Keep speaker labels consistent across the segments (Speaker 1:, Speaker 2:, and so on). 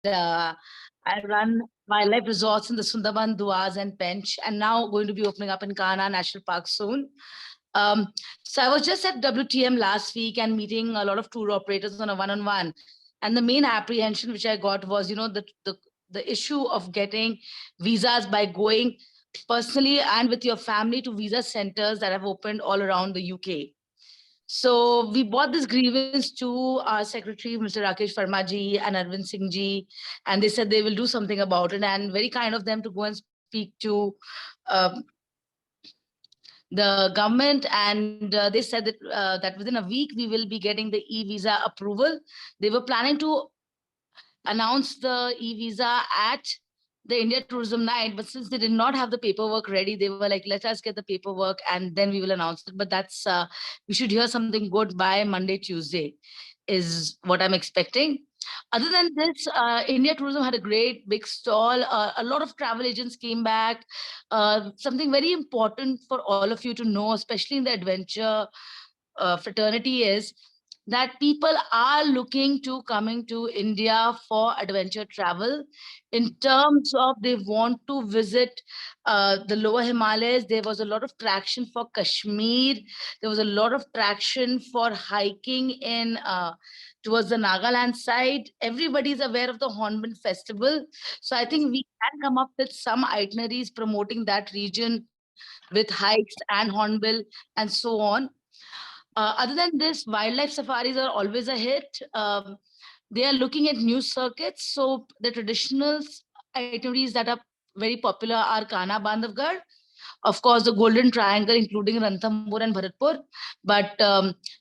Speaker 1: I run wildlife resorts in the Sundarban, Duaz, and Pench, and now going to be opening up in Kanha National Park soon. So I was just at WTM last week and meeting a lot of tour operators on a one-on-one. And the main apprehension which I got was, the issue of getting visas by going personally and with your family to visa centers that have opened all around the UK. So we brought this grievance to our secretary, Mr. Rakesh Verma ji and Arvind Singh ji, and they said they will do something about it, and very kind of them to go and speak to the government, and they said that that within a week we will be getting the e-visa approval. They were planning to announce the e-visa at the India Tourism Night, but since they did not have the paperwork ready, they were like, let us get the paperwork and then we will announce it. But that's, we should hear something good by Monday, Tuesday is what I'm expecting. Other than this, India Tourism had a great big stall. A lot of travel agents came back. Something very important for all of you to know, especially in the adventure fraternity, is that people are looking to coming to India for adventure travel in terms of they want to visit the lower Himalayas. There was a lot of traction for Kashmir. There was a lot of traction for hiking in towards the Nagaland side. Everybody's aware of the Hornbill Festival. So I think we can come up with some itineraries promoting that region with hikes and Hornbill and so on. Other than this, wildlife safaris are always a hit. They are looking at new circuits. So the traditional itineraries that are very popular are Kanha, Bandhavgarh, of course, the Golden Triangle, including Ranthambore and Bharatpur. But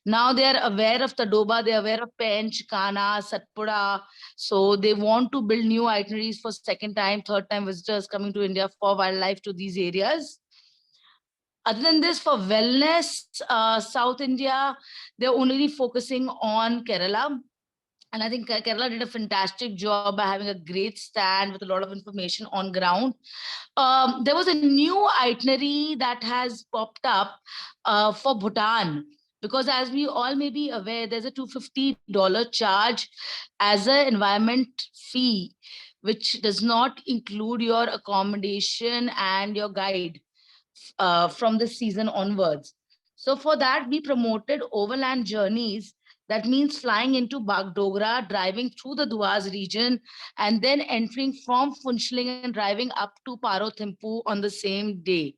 Speaker 1: now they are aware of Tadoba, they are aware of Pench, Kanha, Satpura. So they want to build new itineraries for second time, third time visitors coming to India for wildlife to these areas. Other than this, for wellness, South India, they're only focusing on Kerala. And I think Kerala did a fantastic job by having a great stand with a lot of information on ground. There was a new itinerary that has popped up for Bhutan, because as we all may be aware, there's a $250 charge as an environment fee, which does not include your accommodation and your guide from this season onwards. So for that, we promoted overland journeys. That means flying into Bagdogra, driving through the Duaz region, and then entering from Funchling and driving up to Parothimpu on the same day.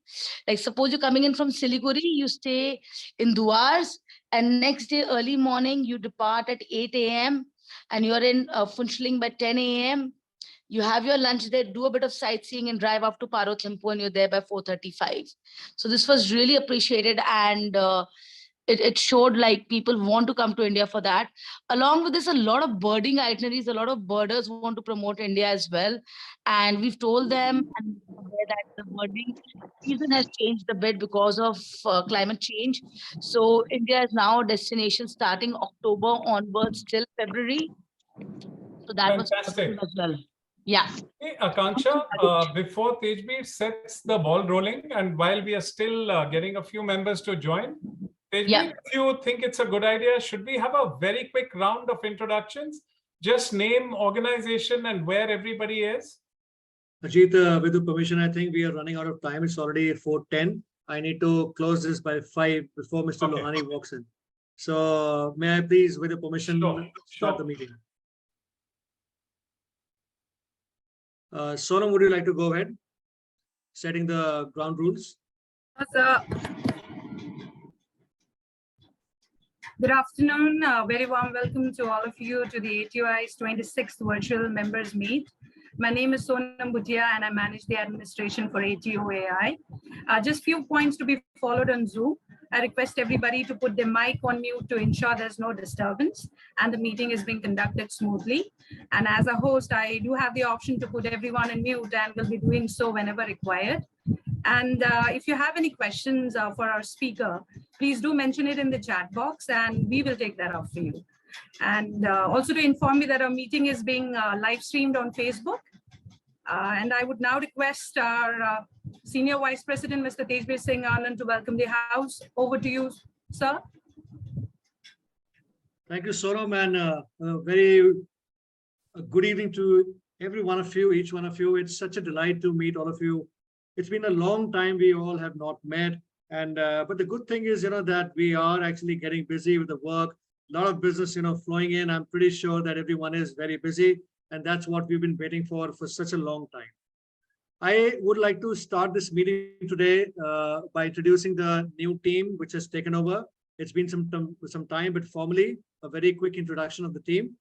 Speaker 1: Like suppose you're coming in from Siliguri, you stay in Duaz, and next day early morning, you depart at 8 a.m. and you're in Funchling by 10 a.m. You have your lunch there, do a bit of sightseeing and drive up to Parothimpu, and you're there by 4:35. So this was really appreciated, and it showed like people want to come to India for that. Along with this, a lot of birding itineraries, a lot of birders want to promote India as well. And we've told them that the birding season has changed a bit because of climate change. So India is now a destination starting October onwards till February. So that
Speaker 2: fantastic
Speaker 1: was as well. Yeah.
Speaker 2: Hey, Akanksha, before Tejbir sets the ball rolling, and while we are still getting a few members to join, Tejbir, if you think it's a good idea, should we have a very quick round of introductions? Just name, organization, and where everybody is.
Speaker 3: Ajit, with the permission, I think we are running out of time. It's already 4:10. I need to close this by 5 before Mr. Lohani walks in. So may I please, with the permission, start the meeting? Sonam, would you like to go ahead? Setting the ground rules.
Speaker 4: Sir. Good afternoon. Very warm welcome to all of you to the ATOAI's 26th virtual members meet. My name is Sonam Bhutia and I manage the administration for ATOAI. Just few points to be followed on Zoom. I request everybody to put their mic on mute to ensure there's no disturbance and the meeting is being conducted smoothly. And as a host, I do have the option to put everyone on mute and will be doing so whenever required. And if you have any questions for our speaker, please do mention it in the chat box and we will take that up for you. And also to inform you that our meeting is being live streamed on Facebook. And I would now request our Senior Vice President, Mr. Tejbir Singh Anand, to welcome the House. Over to you, sir.
Speaker 3: Thank you, Sonam, and a very A good evening to every one of you, each one of you. It's such a delight to meet all of you. It's been a long time we all have not met. And but the good thing is, that we are actually getting busy with the work. A lot of business, flowing in. I'm pretty sure that everyone is very busy. And that's what we've been waiting for such a long time. I would like to start this meeting today by introducing the new team which has taken over. It's been some time, but formally, a very quick introduction of the team.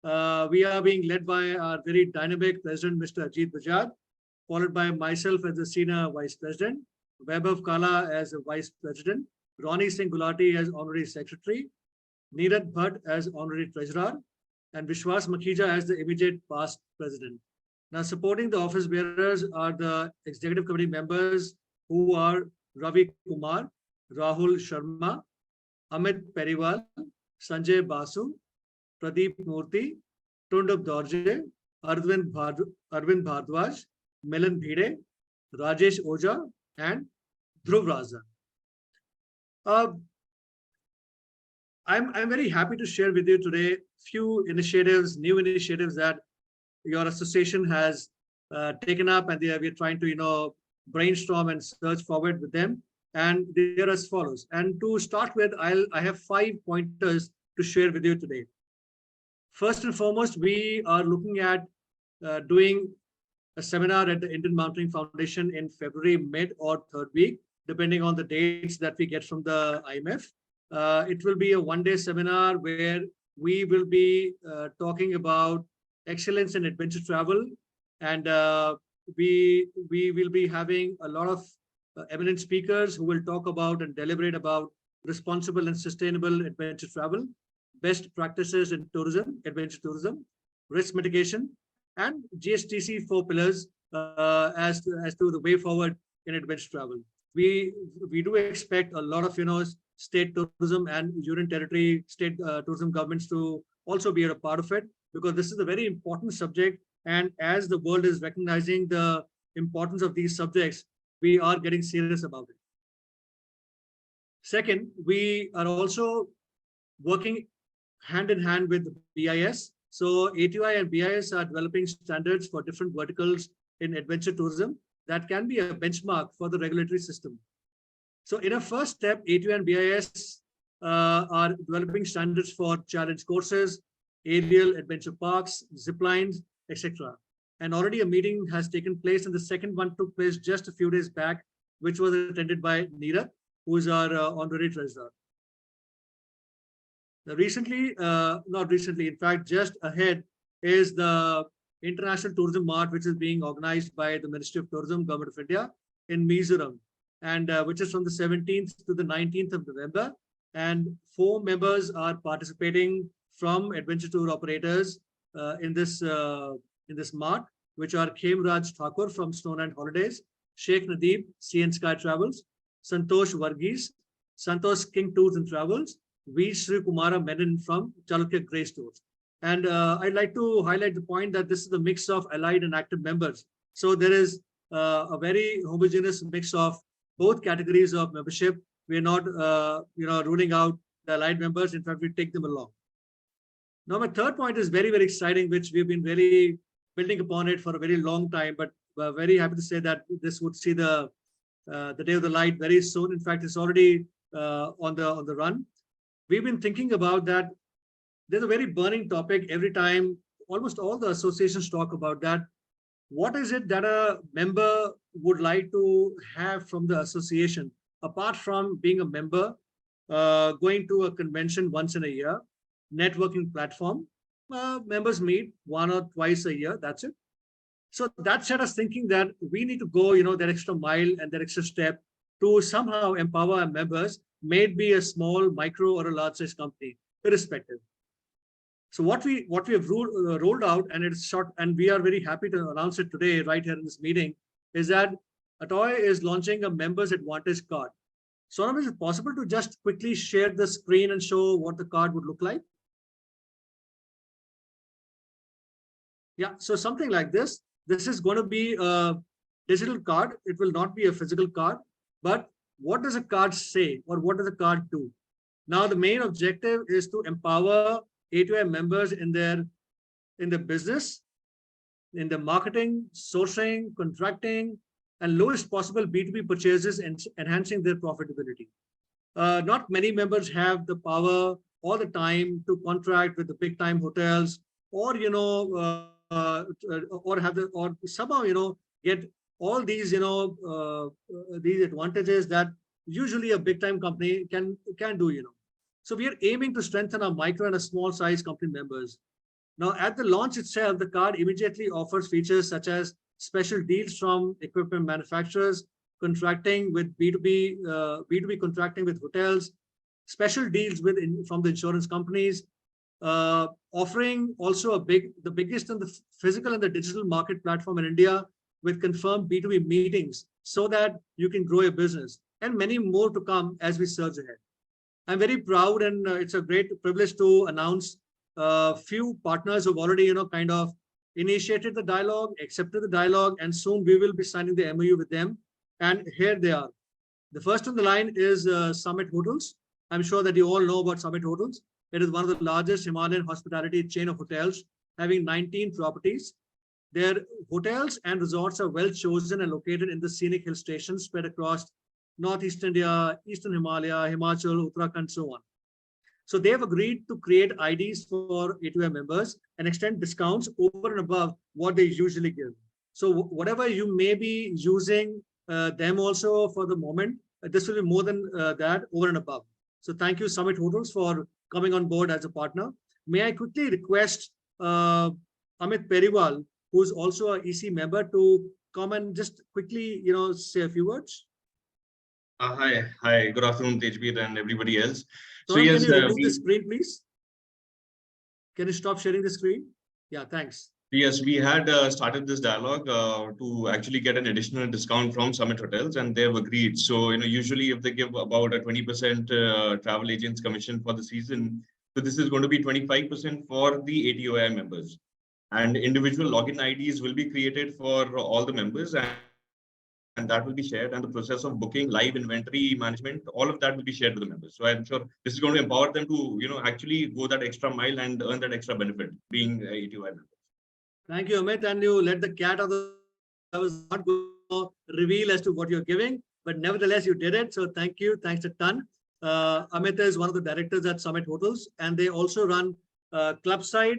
Speaker 3: We are being led by our very dynamic president, Mr. Ajit Bajaj, followed by myself as the senior vice president, Vaibhav Kala as the vice president, Ronnie Singh Gulati as honorary secretary, Neeraj Bhatt as honorary treasurer, and Vishwas Makhija as the immediate past president. Now, supporting the office bearers are the executive committee members who are Ravi Kumar, Rahul Sharma, Amit Periwal, Sanjay Basu, Pradeep Murthy, Tundab Dorje, Arvind Bhardwaj, Milan Bhide, Rajesh Oja, and Dhruv Raza. I'm very happy to share with you today few initiatives, new initiatives that your association has taken up, and we're trying to brainstorm and search forward with them. And they're as follows. And to start with, I have 5 pointers to share with you today. First and foremost, we are looking at doing a seminar at the Indian Mountaineering Foundation in February mid or third week, depending on the dates that we get from the IMF. It will be a one-day seminar where we will be talking about excellence in adventure travel, and we will be having a lot of eminent speakers who will talk about and deliberate about responsible and sustainable adventure travel, best practices in tourism, adventure tourism, risk mitigation, and GSTC 4 pillars as to the way forward in adventure travel. We do expect a lot of state tourism and union territory state tourism governments to also be a part of it, because this is a very important subject. And as the world is recognizing the importance of these subjects, we are getting serious about it. Second, we are also working hand in hand with the BIS. So ATOI and BIS are developing standards for different verticals in adventure tourism that can be a benchmark for the regulatory system. So in a first step, ATOI and BIS are developing standards for challenge courses, aerial adventure parks, zip lines, etc. And already a meeting has taken place, and the second one took place just a few days back, which was attended by Neeraj, who is our honorary treasurer. Not recently, in fact, just ahead is the International Tourism Mart, which is being organized by the Ministry of Tourism, Government of India in Mizoram, and which is from the 17th to the 19th of November. And 4 members are participating from adventure tour operators in this mart, which are Khemraj Thakur from Snowland Holidays, Sheikh Nadeep, Sea and Sky Travels, Santosh Varghese, Santosh King Tours and Travels, V. Sri Kumara Menon from Chalukya Grace Tours. And I'd like to highlight the point that this is a mix of allied and active members. So there is a very homogeneous mix of both categories of membership. We're not ruling out the allied members. In fact, we take them along. Now, my third point is very, very exciting, which we've been really building upon it for a very long time, but we're very happy to say that this would see the day of the light very soon. In fact, it's already on the run. We've been thinking about that. There's a very burning topic every time. Almost all the associations talk about that. What is it that a member would like to have from the association, apart from being a member, going to a convention once in a year, networking platform, members meet 1 or 2 a year, that's it. So that set us thinking that we need to go, that extra mile and that extra step to somehow empower our members, may it be a small, micro, or a large size company, irrespective. So what we have rolled out, and it's short, and we are very happy to announce it today, right here in this meeting, is that ATOAI is launching a members advantage card. So is it possible to just quickly share the screen and show what the card would look like? Yeah, so something like this. This is going to be a digital card. It will not be a physical card. But what does a card say, or what does a card do? Now, the main objective is to empower ATOI members in their in the business, in the marketing, sourcing, contracting, and lowest possible B2B purchases and enhancing their profitability. Not many members have the power or the time to contract with the big time hotels, or or have the, or somehow get all these these advantages that usually a big time company can do. So we are aiming to strengthen our micro and a small size company members. Now, at the launch itself, the card immediately offers features such as special deals from equipment manufacturers, contracting with B2B contracting with hotels, special deals with from the insurance companies, offering also the biggest and the physical and the digital market platform in India with confirmed B2B meetings so that you can grow your business, and many more to come as we surge ahead. I'm very proud, and it's a great privilege to announce few partners who've already, kind of initiated the dialogue, accepted the dialogue, and soon we will be signing the MOU with them. And here they are. The first on the line is Summit Hotels. I'm sure that you all know about Summit Hotels. It is one of the largest Himalayan hospitality chain of hotels, having 19 properties. Their hotels and resorts are well chosen and located in the scenic hill stations spread across Northeast India, Eastern Himalaya, Himachal, Uttarakhand, so on. So they have agreed to create IDs for ATOAI members and extend discounts over and above what they usually give. So whatever you may be using them also for the moment, this will be more than that, over and above. So thank you, Summit Hotels, for coming on board as a partner. May I quickly request Amit Periwal, who is also an EC member, to come and just quickly, say a few words.
Speaker 5: Hi. Good afternoon, Tejbir and everybody else.
Speaker 3: So yes, can you remove the screen, please? Can you stop sharing the screen? Yeah, thanks.
Speaker 5: Yes, we had started this dialogue to actually get an additional discount from Summit Hotels, and they have agreed. So, usually if they give about a 20% travel agents commission for the season, so this is going to be 25% for the ATOAI members. And individual login IDs will be created for all the members, and that will be shared, and the process of booking, live inventory management, all of that will be shared with the members. So I'm sure this is going to empower them to, actually go that extra mile and earn that extra benefit being ATOAI members.
Speaker 3: Thank you, Amit. And you let the cat out of the... I was not going to reveal as to what you're giving, but nevertheless, you did it. So thank you. Thanks a ton. Amit is one of the directors at Summit Hotels, and they also run Clubside,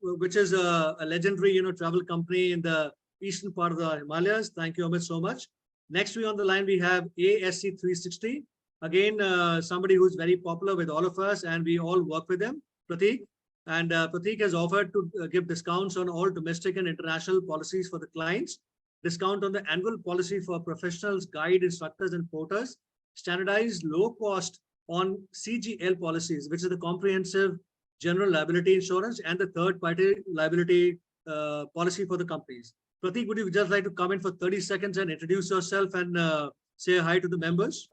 Speaker 3: which is a legendary, travel company in the eastern part of the Himalayas. Thank you, Amit, so much. Next week on the line, we have ASC 360. Again, somebody who's very popular with all of us, and we all work with them, Prateek. And Prateek has offered to give discounts on all domestic and international policies for the clients, discount on the annual policy for professionals, guide instructors, and porters, standardized low cost on CGL policies, which is the comprehensive general liability insurance and the third party liability policy for the companies. Prateek, would you just like to come in for 30 seconds and introduce yourself and say hi to the members?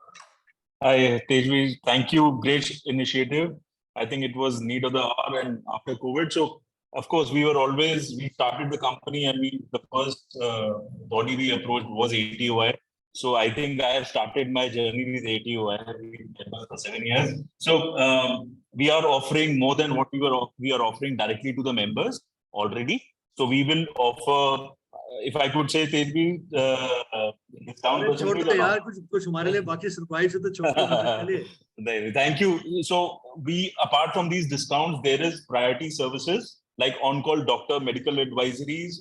Speaker 6: Hi, Tejvi. Thank you. Great initiative. I think it was need of the hour and after COVID. So, of course, we started the company, and the first body we approached was ATOAI. So I think I have started my journey with ATOAI. I've been for 7 years. So we are offering more than what we are offering directly to the members already. So we will offer, if I could say, Tejvi, discount percentage. Thank you. So apart from these discounts, there is priority services like on-call doctor, medical advisories.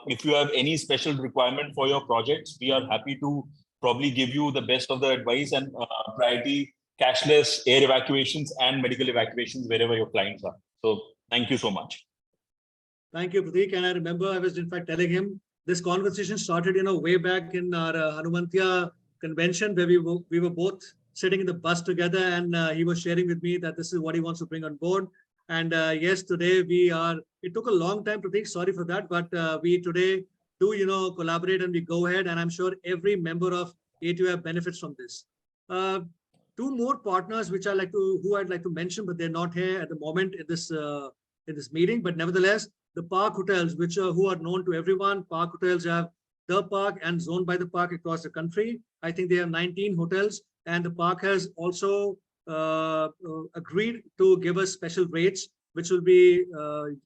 Speaker 6: If you have any special requirement for your projects, we are happy to probably give you the best of the advice and priority cashless air evacuations and medical evacuations wherever your clients are. So thank you so much.
Speaker 3: Thank you, Prateek. And I remember I was in fact telling him this conversation started, way back in our Hanumantia convention, where we were both sitting in the bus together, and he was sharing with me that this is what he wants to bring on board. And yes, today it took a long time, Prateek, sorry for that, but we today do, collaborate, and we go ahead, and I'm sure every member of ATOAI benefits from this. Two more partners who I'd like to mention, but they're not here at the moment in this meeting, but nevertheless, the Park Hotels, who are known to everyone. Park Hotels have the Park and Zone by the Park across the country. I think they have 19 hotels, and the Park has also agreed to give us special rates which will be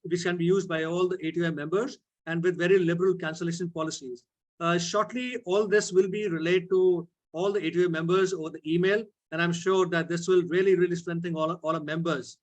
Speaker 3: which can be used by all the ATOI members and with very liberal cancellation policies. Shortly, all this will be relayed to all the ATOI members over the email, and I'm sure that this will really strengthen all our members.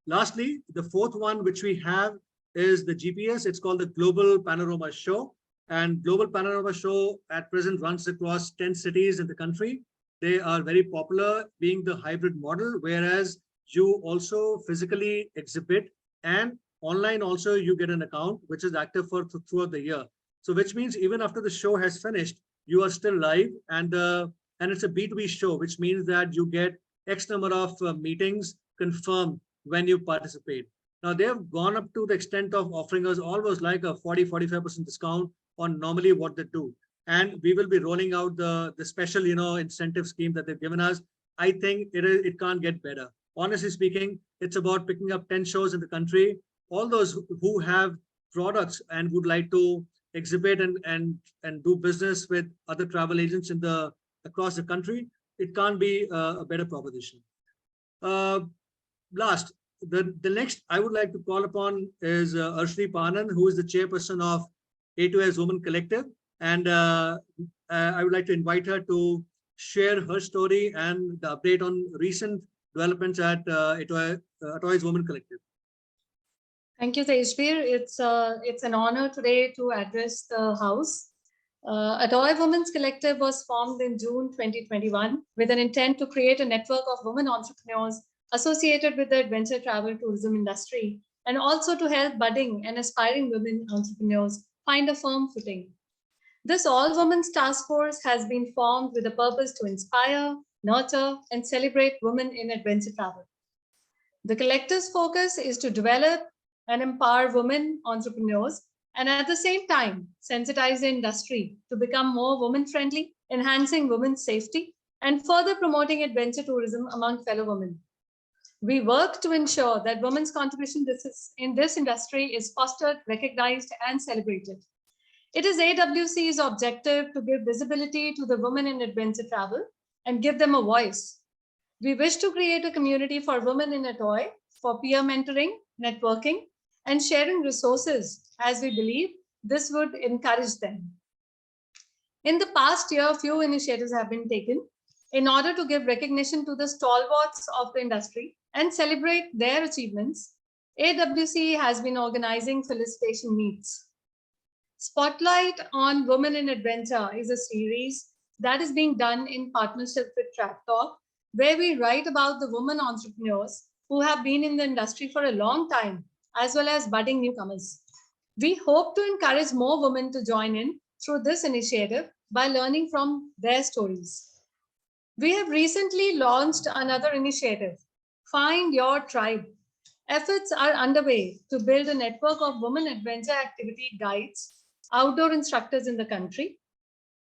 Speaker 3: Lastly, the fourth one which we have is the GPS. It's called the Global Panorama Show, and Global Panorama Show at present runs across 10 cities in the country. They are very popular, being the hybrid model, whereas you also physically exhibit and online also you get an account which is active for throughout the year. So which means even after the show has finished, you are still live, and it's a B2B show, which means that you get X number of meetings confirmed when you participate. Now they have gone up to the extent of offering us almost like a 40-45% discount on normally what they do. And we will be rolling out the special, incentive scheme that they've given us. I think it can't get better. Honestly speaking, it's about picking up 10 shows in the country. All those who have products and would like to exhibit and do business with other travel agents across the country, it can't be a better proposition. Last, the next I would like to call upon is Ashwani Panan, who is the chairperson of ATOAI Women Collective, and I would like to invite her to share her story and the update on recent developments at ATOAI Women Collective.
Speaker 7: Thank you, Tejbir. It's an honor today to address the House. ATOAI Women's Collective was formed in June 2021 with an intent to create a network of women entrepreneurs associated with the adventure travel tourism industry, and also to help budding and aspiring women entrepreneurs find a firm footing. This all-women's task force has been formed with a purpose to inspire, nurture, and celebrate women in adventure travel. The collective's focus is to develop and empower women entrepreneurs, and at the same time, sensitize the industry to become more women-friendly, enhancing women's safety, and further promoting adventure tourism among fellow women. We work to ensure that women's contribution in this industry is fostered, recognized, and celebrated. It is AWC's objective to give visibility to the women in adventure travel and give them a voice. We wish to create a community for women in ATOAI for peer mentoring, networking, and sharing resources, as we believe this would encourage them. In the past year, few initiatives have been taken in order to give recognition to the stalwarts of the industry and celebrate their achievements. AWC has been organizing felicitation meets. Spotlight on Women in Adventure is a series that is being done in partnership with Track Talk, where we write about the women entrepreneurs who have been in the industry for a long time, as well as budding newcomers. We hope to encourage more women to join in through this initiative by learning from their stories. We have recently launched another initiative, Find Your Tribe. Efforts are underway to build a network of women adventure activity guides, outdoor instructors in the country.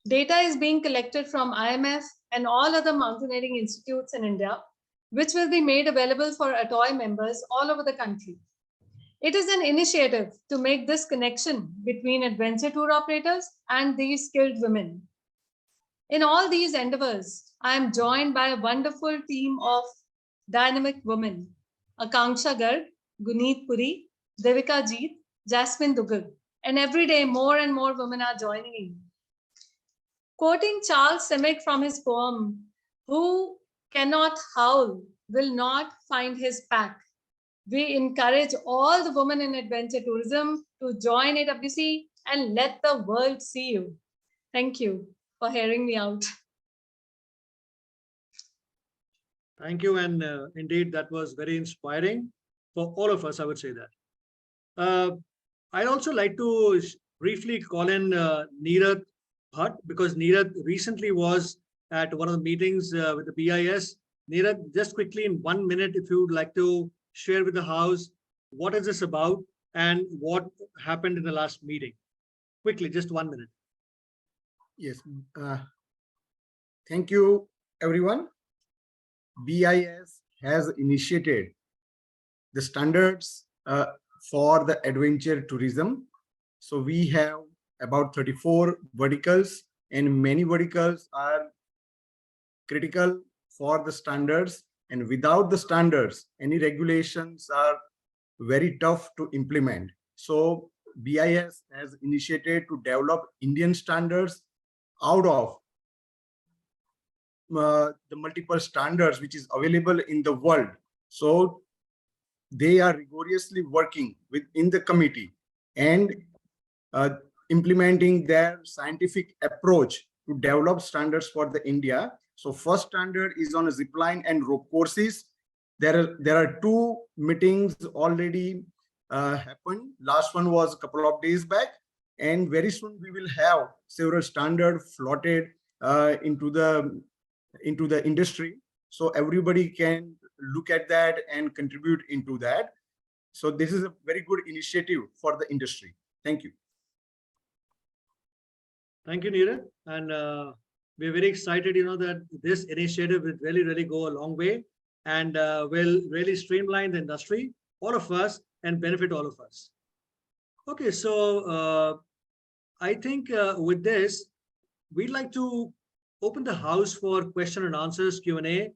Speaker 7: Data is being collected from IMF and all other mountaineering institutes in India, which will be made available for ATOAI members all over the country. It is an initiative to make this connection between adventure tour operators and these skilled women. In all these endeavors, I am joined by a wonderful team of dynamic women, Akanksha Garg, Guneet Puri, Devika Jeet, Jasmine Dugal, and every day more and more women are joining in. Quoting Charles Simic from his poem, "Who cannot howl will not find his pack." We encourage all the women in adventure tourism to join AWC and let the world see you. Thank you for hearing me out.
Speaker 3: Thank you. And indeed, that was very inspiring for all of us, I would say that. I'd also like to briefly call in Neerath Bhatt, because Neerath recently was at one of the meetings with the BIS. Neerath, just quickly in 1 minute, if you would like to share with the House, what is this about and what happened in the last meeting? Quickly, just 1 minute.
Speaker 8: Yes. Thank you, everyone. BIS has initiated the standards for the adventure tourism. So we have about 34 verticals, and many verticals are critical for the standards. And without the standards, any regulations are very tough to implement. So BIS has initiated to develop Indian standards out of the multiple standards which is available in the world. So they are rigorously working within the committee and implementing their scientific approach to develop standards for the India. So first standard is on zipline and rope courses. There are two meetings already happened. Last one was a couple of days back, and very soon we will have several standards floated into the industry, so everybody can look at that and contribute into that. So this is a very good initiative for the industry. Thank you.
Speaker 3: Thank you, Neeraj. And we're very excited, that this initiative will really go a long way and will really streamline the industry, all of us, and benefit all of us. Okay, so I think with this, we'd like to open the house for question and answers, Q&A.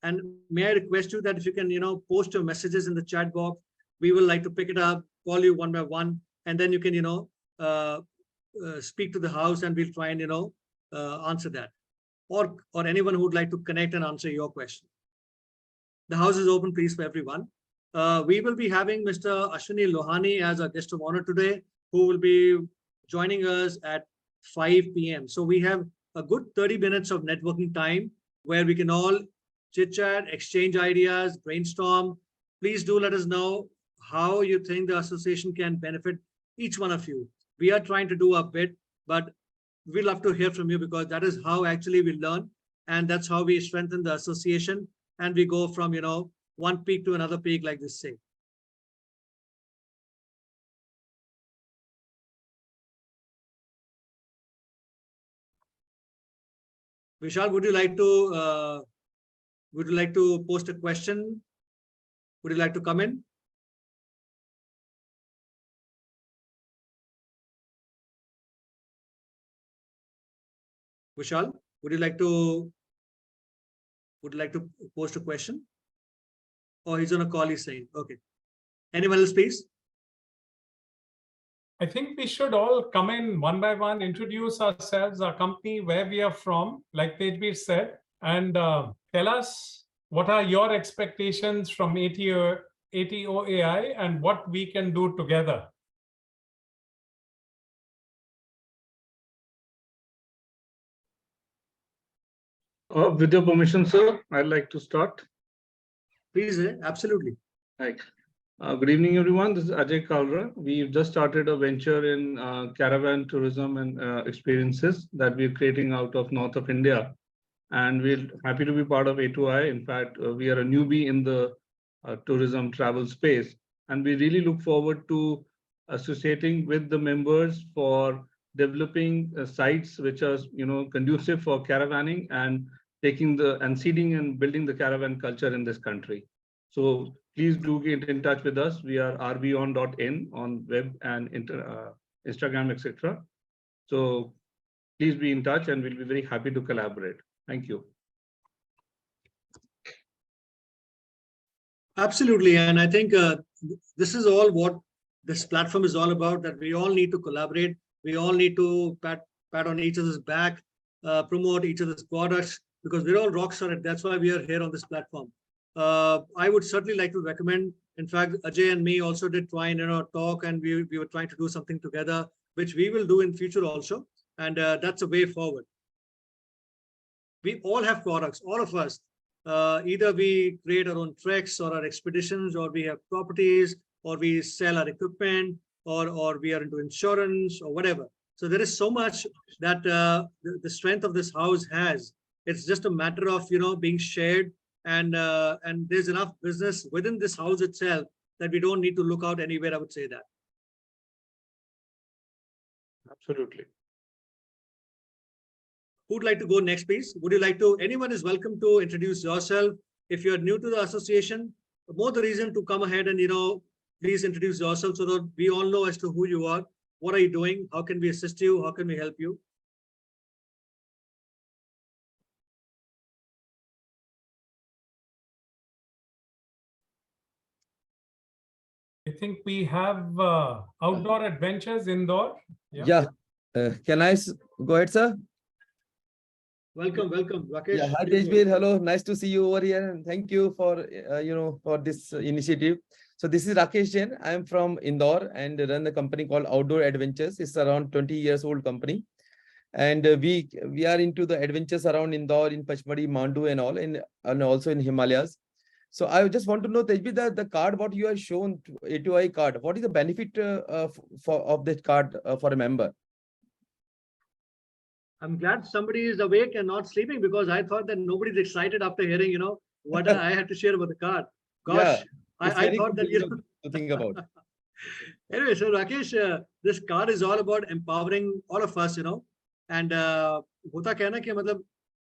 Speaker 3: And may I request you that if you can, post your messages in the chat box, we will like to pick it up, call you one by one, and then you can, speak to the house, and we'll try and, answer that. Or anyone who would like to connect and answer your question. The house is open, please, for everyone. We will be having Mr. Ashwani Lohani as our guest of honor today, who will be joining us at 5 p.m. So we have a good 30 minutes of networking time where we can all chit chat, exchange ideas, brainstorm. Please do let us know how you think the association can benefit each one of you. We are trying to do our bit, but we love to hear from you, because that is how actually we learn, and that's how we strengthen the association, and we go from, one peak to another peak, like this say. Vishal, would you like to post a question? Would you like to come in? Vishal, would you like to post a question? Oh, he's on a call, he's saying. Okay. Anyone else, please?
Speaker 2: I think we should all come in one by one, introduce ourselves, our company, where we are from, like Tejbir said, and tell us what are your expectations from ATOAI and what we can do together.
Speaker 9: With your permission, sir, I'd like to start.
Speaker 3: Please, absolutely.
Speaker 9: Hi. Good evening, everyone. This is Ajay Kalra. We've just started a venture in caravan tourism and experiences that we're creating out of north of India. And we're happy to be part of ATOAI. In fact, we are a newbie in the tourism travel space. And we really look forward to associating with the members for developing sites which are, conducive for caravanning and seeding and building the caravan culture in this country. So please do get in touch with us. We are rbon.in on web and Instagram, etc. So please be in touch, and we'll be very happy to collaborate. Thank you.
Speaker 3: Absolutely. And I think this is all what this platform is all about, that we all need to collaborate. We all need to pat on each other's back, promote each other's products, because we're all rock solid. That's why we are here on this platform. I would certainly like to recommend, in fact, Ajay and me also did try and talk, and we were trying to do something together, which we will do in future also. And that's a way forward. We all have products, all of us. Either we create our own treks or our expeditions, or we have properties, or we sell our equipment, or we are into insurance or whatever. So there is so much that the strength of this house has. It's just a matter of being shared, and there's enough business within this house itself that we don't need to look out anywhere. I would say that.
Speaker 9: Absolutely.
Speaker 3: Who'd like to go next, please? Would you like to? Anyone is welcome to introduce yourself. If you're new to the association, more the reason to come ahead and please introduce yourself so that we all know as to who you are. What are you doing? How can we assist you? How can we help you?
Speaker 2: think we have outdoor adventures, indoor.
Speaker 10: Yeah. Can I go ahead, sir?
Speaker 3: Welcome, Rakesh.
Speaker 10: Yeah, hi
Speaker 3: Please go.
Speaker 10: Tejbir. Hello, nice to see you over here, and thank you for for this initiative. So this is Rakesh Jain. I am from Indore and run a company called Outdoor Adventures. It's around 20 years old company, and we are into the adventures around Indore, in Pachmadi, Mandu, and all, and also in Himalayas. So I just want to know, Tejbir, the card what you have shown, ATOAI card, what is the benefit of that card for a member?
Speaker 3: I'm glad somebody is awake and not sleeping, because I thought that nobody's excited after hearing, what I had to share about the card. Gosh,
Speaker 10: Yeah,
Speaker 3: I thought that,
Speaker 10: to think about.
Speaker 3: Anyway, so Rakesh, this card is all about empowering all of us, and hota kya na ki matlab,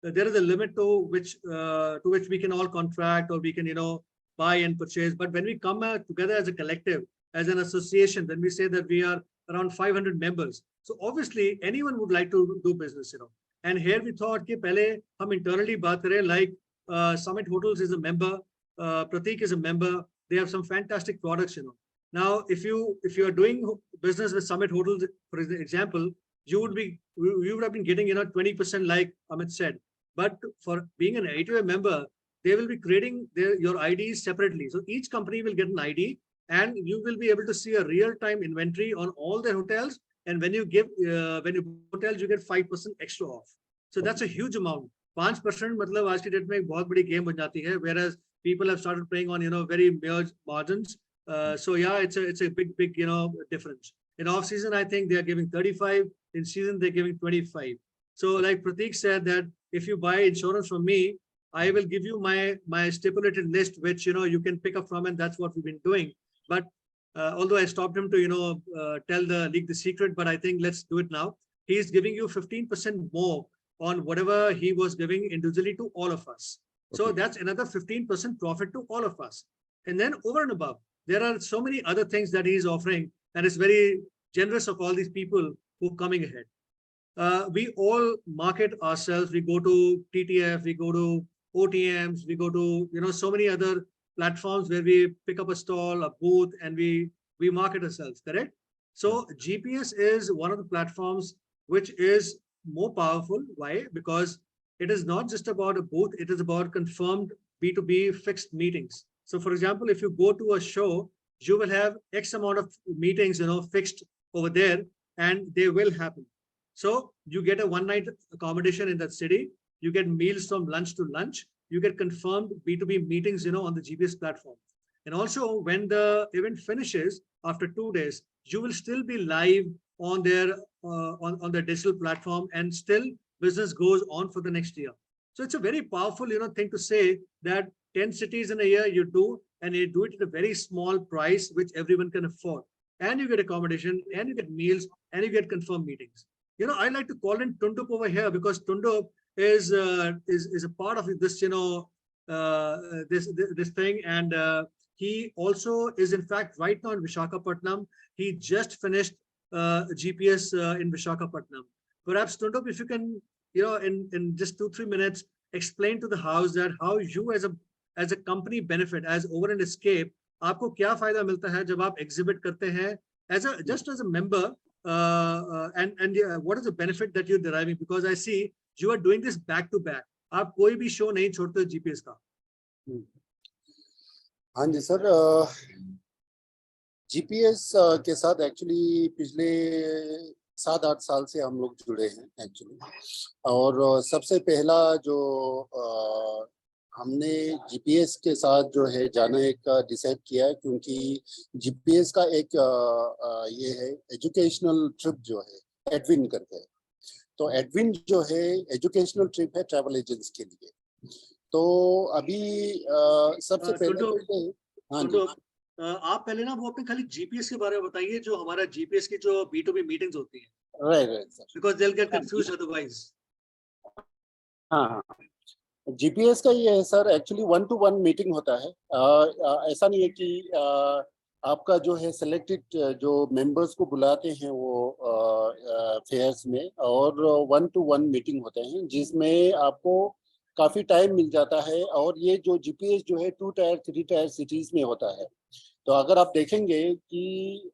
Speaker 3: there is a limit to which we can all contract, or we can, buy and purchase. But when we come together as a collective, as an association, then we say that we are around 500 members. So obviously anyone would like to do business, And here we thought कि पहले हम internally बात करें, like Summit Hotels is a member, Prateek is a member. They have some fantastic products, Now, if you are doing business with Summit Hotels, for example, you would have been getting 20%, like Amit said. But for being an ATOAI member, they will be creating your IDs separately. So each company will get an ID, and you will be able to see a real-time inventory on all their hotels. And when you hotels, you get 5% extra off. So that's a huge amount. 5% matlab aaj ki date mein ek bahut badi game ban jati hai, whereas people have started playing on very mere margins. So yeah, it's a big difference. In off season, I think they are giving 35. In season, they're giving 25. So like Prateek said, that if you buy insurance from me, I will give you my stipulated list, which you can pick up from, and that's what we've been doing. But although I stopped him to leak the secret, but I think let's do it now. He's giving you 15% more on whatever he was giving individually to all of us. Okay. So that's another 15% profit to all of us. And then over and above, there are so many other things that he's offering, and it's very generous of all these people who are coming ahead. We all market ourselves. We go to TTF, we go to OTMs, we go to so many other platforms where we pick up a stall, a booth, and we market ourselves, correct? So GPS is one of the platforms which is more powerful. Why? Because it is not just about a booth, it is about confirmed B2B fixed meetings. So for example, if you go to a show, you will have X amount of meetings, fixed over there, and they will happen. So you get a one-night accommodation in that city, you get meals from lunch to lunch, you get confirmed B2B meetings, on the GPS platform. And also when the event finishes after 2 days, you will still be live on their on the digital platform, and still business goes on for the next year. So it's a very powerful, thing to say that 10 cities in a year you do, and you do it at a very small price, which everyone can afford. And you get accommodation, and you get meals, and you get confirmed meetings. I like to call in Tundup over here, because Tundup is a part of this, this thing, and he also is in fact right now in Visakhapatnam. He just finished GPS in Visakhapatnam. Perhaps Tundup, if you can, in just 2-3 minutes, explain to the house that how you as a company benefit, as Over and Escape, आपको क्या फायदा मिलता है जब आप exhibit करते हैं just as a member, and what is the benefit that you're deriving? Because I see you are doing this back to back. आप कोई भी show नहीं छोड़ते GPS का.
Speaker 11: हाँ जी सर, GPS के साथ एक्चुअली पिछले 7-8 साल से हम लोग जुड़े हैं एक्चुअली. और सबसे पहला जो हमने GPS के साथ जो है जाने का डिसाइड किया है, क्योंकि GPS का एक ये है एजुकेशनल ट्रिप जो है एडविन करके है. तो एडविन जो है एजुकेशनल ट्रिप है ट्रैवल एजेंट्स के लिए. तो अभी सबसे पहले हाँ जी,
Speaker 3: आप पहले ना वो अपने खाली GPS के बारे में बताइए, जो हमारा GPS की जो B2B मीटिंग्स होती हैं.
Speaker 11: Right sir,
Speaker 3: because they will get confused otherwise.
Speaker 11: हाँ, GPS का ये है सर, एक्चुअली 1-to-1 मीटिंग होता है. ऐसा नहीं है कि आपका जो है सिलेक्टेड जो मेंबर्स को बुलाते हैं वो फेयर्स में, और 1-to-1 मीटिंग होते हैं जिसमें आपको काफ़ी टाइम मिल जाता है. और ये जो GPS जो है 2 टायर 3 टायर सिटीज़ में होता है. तो अगर आप देखेंगे कि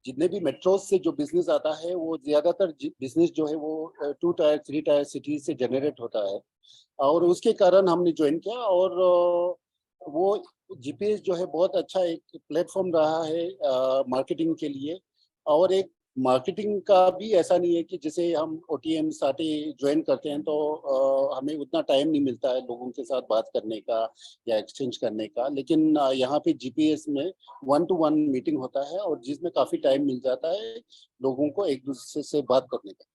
Speaker 11: जितने भी मेट्रोज से जो बिजनेस आता है वो ज्यादातर बिजनेस जो है वो 2 टायर 3 टायर सिटीज से जनरेट होता है, और उसके कारण हमने ज्वाइन किया। और वो जीपीएस जो है बहुत अच्छा एक प्लेटफॉर्म रहा है मार्केटिंग के लिए। और एक मार्केटिंग का भी ऐसा नहीं है कि जैसे हम ओटीएम साटे ज्वाइन करते हैं तो हमें उतना टाइम नहीं मिलता है लोगों के साथ बात करने का या एक्सचेंज करने का, लेकिन यहाँ पे जीपीएस में 1-to-1 मीटिंग होता है और जिसमें काफी टाइम मिल जाता है लोगों को एक दूसरे से बात करने का।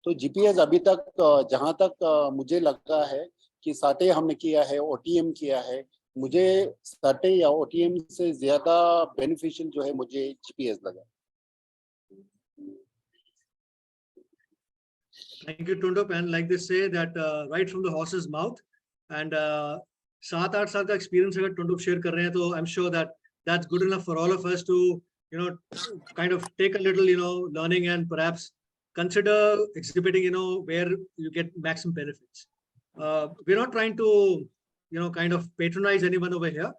Speaker 11: तो जीपीएस अभी तक जहाँ तक मुझे लगता है कि साटे हमने किया है, ओटीएम किया है, मुझे साटे या ओटीएम से ज्यादा बेनिफिशियल जो है मुझे जीपीएस लगा।
Speaker 3: Thank you, Tundup. And like they say that right from the horse's mouth, and 7-8 साल का experience अगर Tundup share कर रहे हैं तो I'm sure that that's good enough for all of us to kind of take a little learning and perhaps consider exhibiting where you get maximum benefits. We're not trying to kind of patronize anyone over here,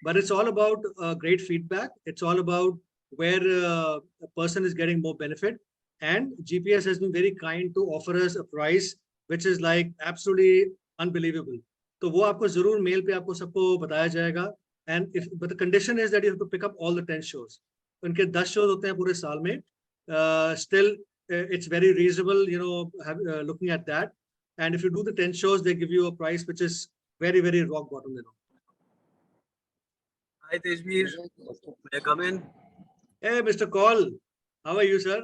Speaker 3: but it's all about great feedback. It's all about where a person is getting more benefit. And GPS has been very kind to offer us a price which is like absolutely unbelievable. तो वो आपको जरूर mail पे आपको सबको बताया जाएगा। And but the condition is that you have to pick up all the 10 shows. उनके 10 shows होते हैं पूरे साल में. Still, it's very reasonable, looking at that. And if you do the 10 shows, they give you a price which is very, very rock bottom.
Speaker 12: Hi, Tejveer. May I come in?
Speaker 3: Hey, Mr. Kaul. How are you, sir?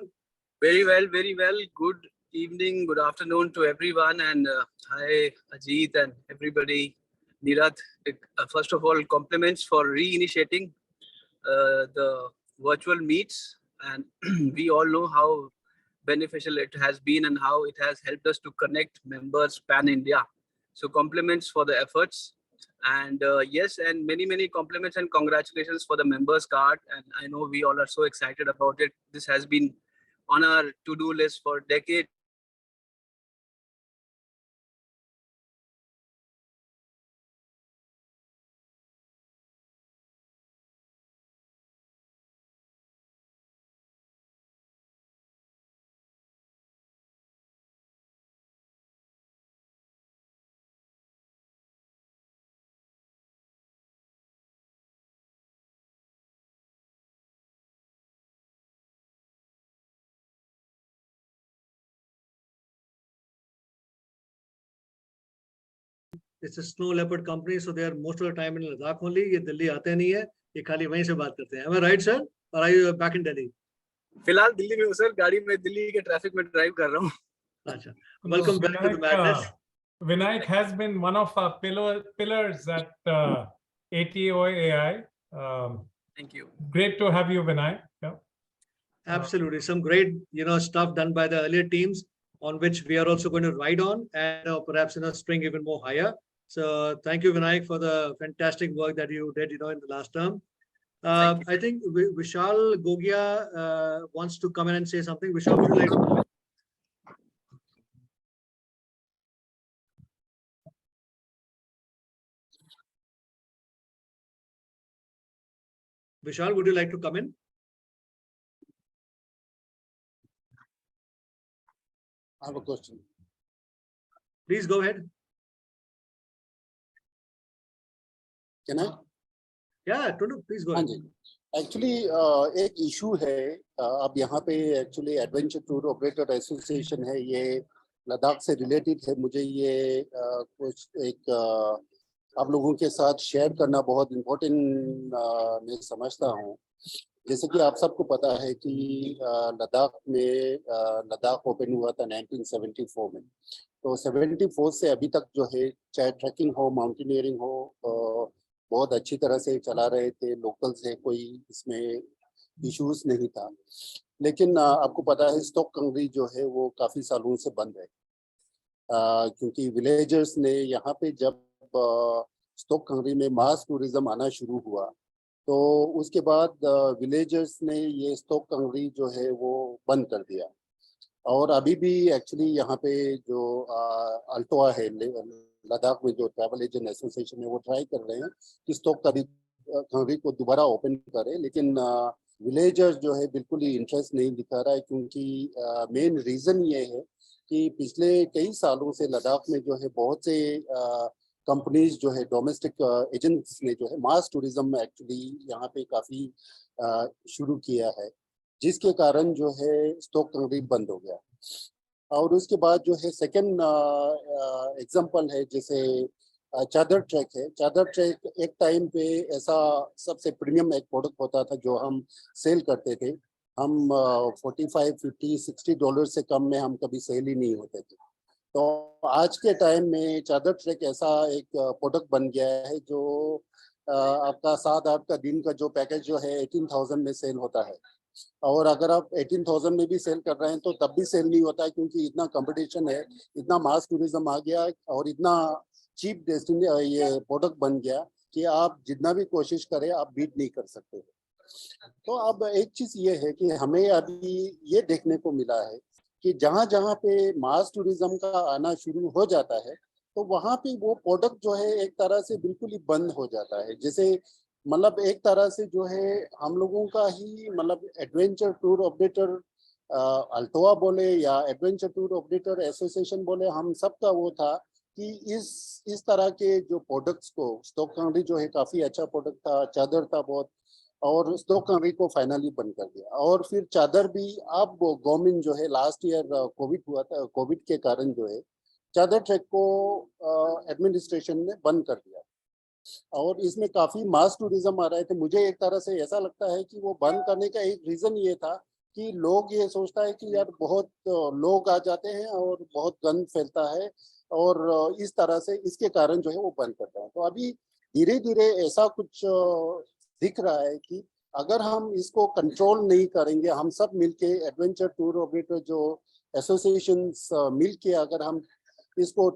Speaker 12: Very well, very well. Good evening, good afternoon to everyone. And hi, Ajit and everybody. Nirath, first of all, compliments for reinitiating the virtual meets. And we all know how beneficial it has been and how it has helped us to connect members pan-India. So compliments for the efforts. And yes, and many compliments and congratulations for the members card. And I know we all are so excited about it. This has been on our to-do list for decades.
Speaker 3: It's a snow leopard company, so they are most of the time in Ladakh only. ये दिल्ली आते नहीं है, ये खाली वहीं से बात करते हैं. Am I right, sir? Or are you back in Delhi?
Speaker 12: फिलहाल दिल्ली में हूँ सर, गाड़ी में दिल्ली के ट्रैफिक में ड्राइव कर रहा हूँ.
Speaker 3: अच्छा. Welcome back to the madness.
Speaker 2: Vinayak has been one of our pillars at ATOAI.
Speaker 12: Thank you.
Speaker 2: Great to have you, Vinayak. Yeah.
Speaker 3: Absolutely, some great stuff done by the earlier teams on which we are also going to ride on and perhaps spring even more higher. So thank you, Vinayak, for the fantastic work that you did in the last term. I think Vishal Gogia wants to come in and say something. Vishal, would you like to? Vishal, would you like to come in?
Speaker 11: I have a question.
Speaker 3: Please go ahead.
Speaker 11: Can I?
Speaker 3: Yeah, Tundu, please go ahead.
Speaker 11: Actually एक issue है अब यहाँ पे actually adventure tour operator association है, ये लद्दाख से related है। मुझे ये कुछ एक आप लोगों के साथ शेयर करना बहुत इम्पोर्टेंट मैं समझता हूँ। जैसे कि आप सबको पता है कि लद्दाख में लद्दाख ओपन हुआ था 1974 में, तो 74 से अभी तक जो है चाहे ट्रैकिंग हो, माउंटेनियरिंग हो, बहुत अच्छी तरह से चला रहे थे। लोकल से कोई इसमें इश्यूज नहीं था। लेकिन आपको पता है स्टॉक कंगरी जो है वो काफ़ी सालों से बंद है, क्योंकि विलेजर्स ने यहाँ पे जब स्टॉक कंगरी में मास टूरिज्म आना शुरू हुआ तो उसके बाद विलेजर्स ने ये स्टॉक कंगरी जो है वो बंद कर दिया। और अभी भी एक्चुअली यहाँ पे जो अल्टोआ है लद्दाख में, जो ट्रैवल एजेंट एसोसिएशन है, वो ट्राई कर रहे हैं कि स्टॉक का भी खंगरी को दोबारा ओपन करें, लेकिन विलेजर्स जो है बिल्कुल ही इंटरेस्ट नहीं दिखा रहा है, क्योंकि मेन रीजन ये है कि पिछले कई सालों से लद्दाख में जो है बहुत से कंपनीज जो है डोमेस्टिक एजेंट्स ने जो है मास टूरिज्म में एक्चुअली यहाँ पे काफ़ी शुरू किया है, जिसके कारण जो है स्टॉक खंगरी बंद हो गया। और उसके बाद जो है सेकंड एग्जांपल है, जैसे चादर ट्रैक है। चादर ट्रैक एक टाइम पे ऐसा सबसे प्रीमियम एक प्रोडक्ट होता था जो हम सेल करते थे। हम 45, 50, $60 से कम में हम कभी सेल ही नहीं होते थे। तो आज के टाइम में चादर ट्रैक ऐसा एक प्रोडक्ट बन गया है जो आपका 7-8 का दिन का जो पैकेज जो है 18,000 में सेल होता है। और अगर आप 18,000 में भी सेल कर रहे हैं तो तब भी सेल नहीं होता है, क्योंकि इतना कंपटीशन है, इतना मास टूरिज्म आ गया और इतना चीप डेस्टिनेशन ये प्रोडक्ट बन गया कि आप जितना भी कोशिश करें आप बीट नहीं कर सकते। तो अब एक चीज ये है कि हमें अभी ये देखने को मिला है कि जहाँ जहाँ पे मास टूरिज्म का आना शुरू हो जाता है तो वहाँ पे वो प्रोडक्ट जो है एक तरह से बिल्कुल ही बंद हो जाता है। जैसे मतलब एक तरह से जो है हम लोगों का ही मतलब एडवेंचर टूर ऑपरेटर अल्टोआ बोले या एडवेंचर टूर ऑपरेटर एसोसिएशन बोले, हम सबका वो था कि इस तरह के जो प्रोडक्ट्स को, स्टॉक खंगरी जो है काफ़ी अच्छा प्रोडक्ट था, चादर था बहुत, और स्टॉक खंगरी को फाइनली बंद कर दिया। और फिर चादर भी अब गवर्नमेंट जो है लास्ट ईयर कोविड हुआ था, कोविड के कारण जो है चादर ट्रैक को एडमिनिस्ट्रेशन ने बंद कर दिया और इसमें काफ़ी मास टूरिज्म आ रहे थे। मुझे एक तरह से ऐसा लगता है कि वो बंद करने का एक रीज़न ये था कि लोग ये सोचता है कि यार बहुत लोग आ जाते हैं और बहुत गंद फैलता है, और इस तरह से इसके कारण जो है वो बंद करता है। तो अभी धीरे धीरे ऐसा कुछ दिख रहा है कि अगर हम इसको कंट्रोल नहीं करेंगे, हम सब मिलके एडवेंचर टूर ऑपरेटर जो एसोसिएशंस मिलके अगर हम इसको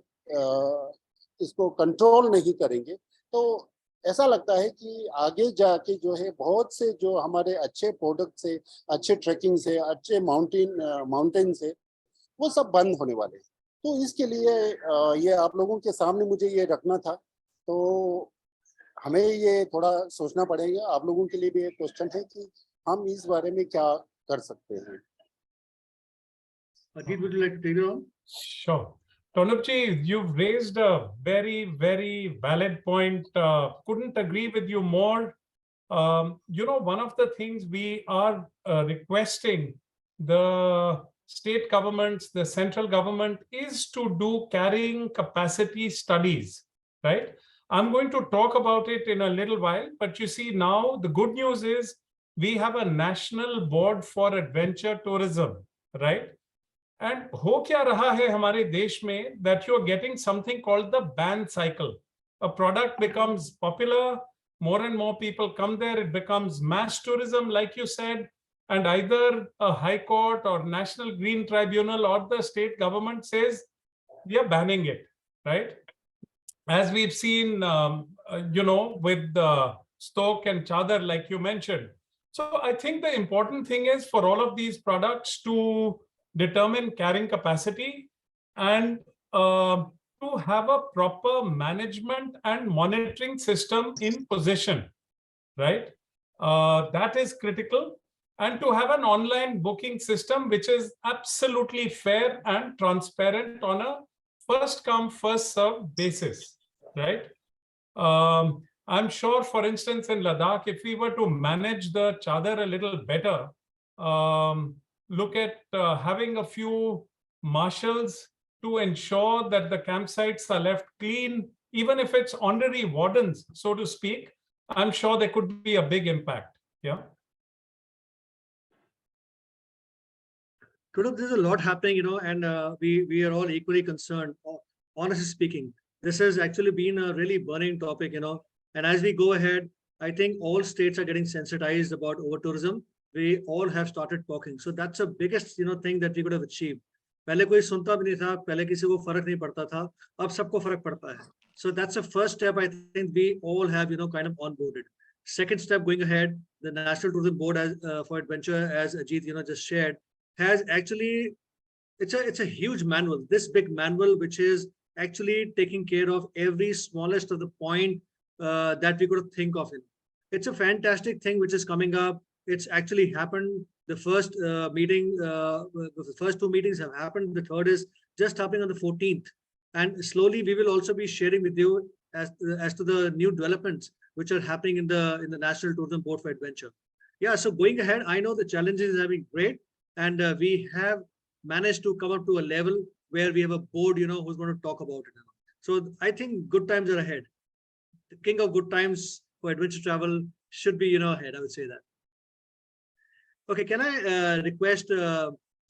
Speaker 11: कंट्रोल नहीं करेंगे तो ऐसा लगता है कि आगे जाके जो है बहुत से जो हमारे अच्छे प्रोडक्ट से, अच्छे ट्रैकिंग से, अच्छे माउंटेन से, वो सब बंद होने वाले हैं। तो इसके लिए ये आप लोगों के सामने मुझे ये रखना था। तो हमें ये थोड़ा सोचना पड़ेगा। आप लोगों के लिए भी एक क्वेश्चन है कि हम इस बारे में क्या कर सकते हैं।
Speaker 3: Ajit, would you like to take it on?
Speaker 2: Sure. Tonupji, you've raised a very, very valid point. Couldn't agree with you more. One of the things we are requesting the state governments, the central government, is to do carrying capacity studies, right? I'm going to talk about it in a little while, but you see now the good news is we have a national board for adventure tourism, right? And हो क्या रहा है हमारे देश में that you are getting something called the ban cycle. A product becomes popular, more and more people come there, it becomes mass tourism, like you said, and either a high court or National Green Tribunal or the state government says, we are banning it, right? As we've seen, with the Stoke and Chadar, like you mentioned. So I think the important thing is for all of these products to determine carrying capacity and to have a proper management and monitoring system in possession, right? That is critical. And to have an online booking system which is absolutely fair and transparent on a first come, first served basis, right? I'm sure, for instance, in Ladakh, if we were to manage the chadar a little better, look at having a few marshals to ensure that the campsites are left clean, even if it's honorary wardens, so to speak, I'm sure there could be a big impact. Yeah.
Speaker 3: There's a lot happening, and we are all equally concerned. Honestly speaking, this has actually been a really burning topic, and as we go ahead, I think all states are getting sensitized about over-tourism. We all have started talking. So that's the biggest, thing that we could have achieved. पहले कोई सुनता भी नहीं था, पहले किसी को फर्क नहीं पड़ता था, अब सबको फर्क पड़ता है. So that's the first step I think we all have, kind of onboarded. Second step going ahead, the National Tourism Board for Adventure, as Ajit, just shared, has actually, it's a huge manual, this big manual, which is actually taking care of every smallest of the point that we could think of it. it's a fantastic thing which is coming up. It's actually happened. The first meeting, the first 2 meetings have happened. The third is just happening on the 14th. And slowly we will also be sharing with you as to the new developments which are happening in the National Tourism Board for Adventure. Yeah, so going ahead, I know the challenges have been great, and we have managed to come up to a level where we have a board, who's going to talk about it. So I think good times are ahead. The king of good times for adventure travel should be, ahead. I would say that. Okay, can I request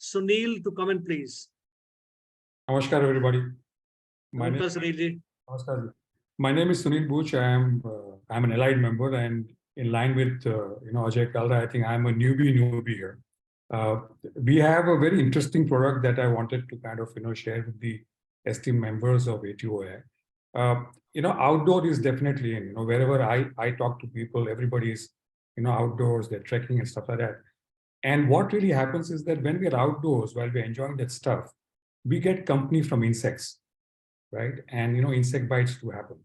Speaker 3: Sunil to come in, please?
Speaker 13: Namaskar, everybody. My name,
Speaker 3: Sunil.
Speaker 13: Namaskar. My name is Sunil Buch. I'm an allied member, and in line with Ajay Kalra, I think I'm a newbie here. We have a very interesting product that I wanted to kind of share with the esteemed members of ATOAI. Outdoor is definitely in. Wherever I talk to people, everybody's outdoors, they're trekking and stuff like that. And what really happens is that when we're outdoors, while we're enjoying that stuff, we get company from insects, right? And insect bites do happen.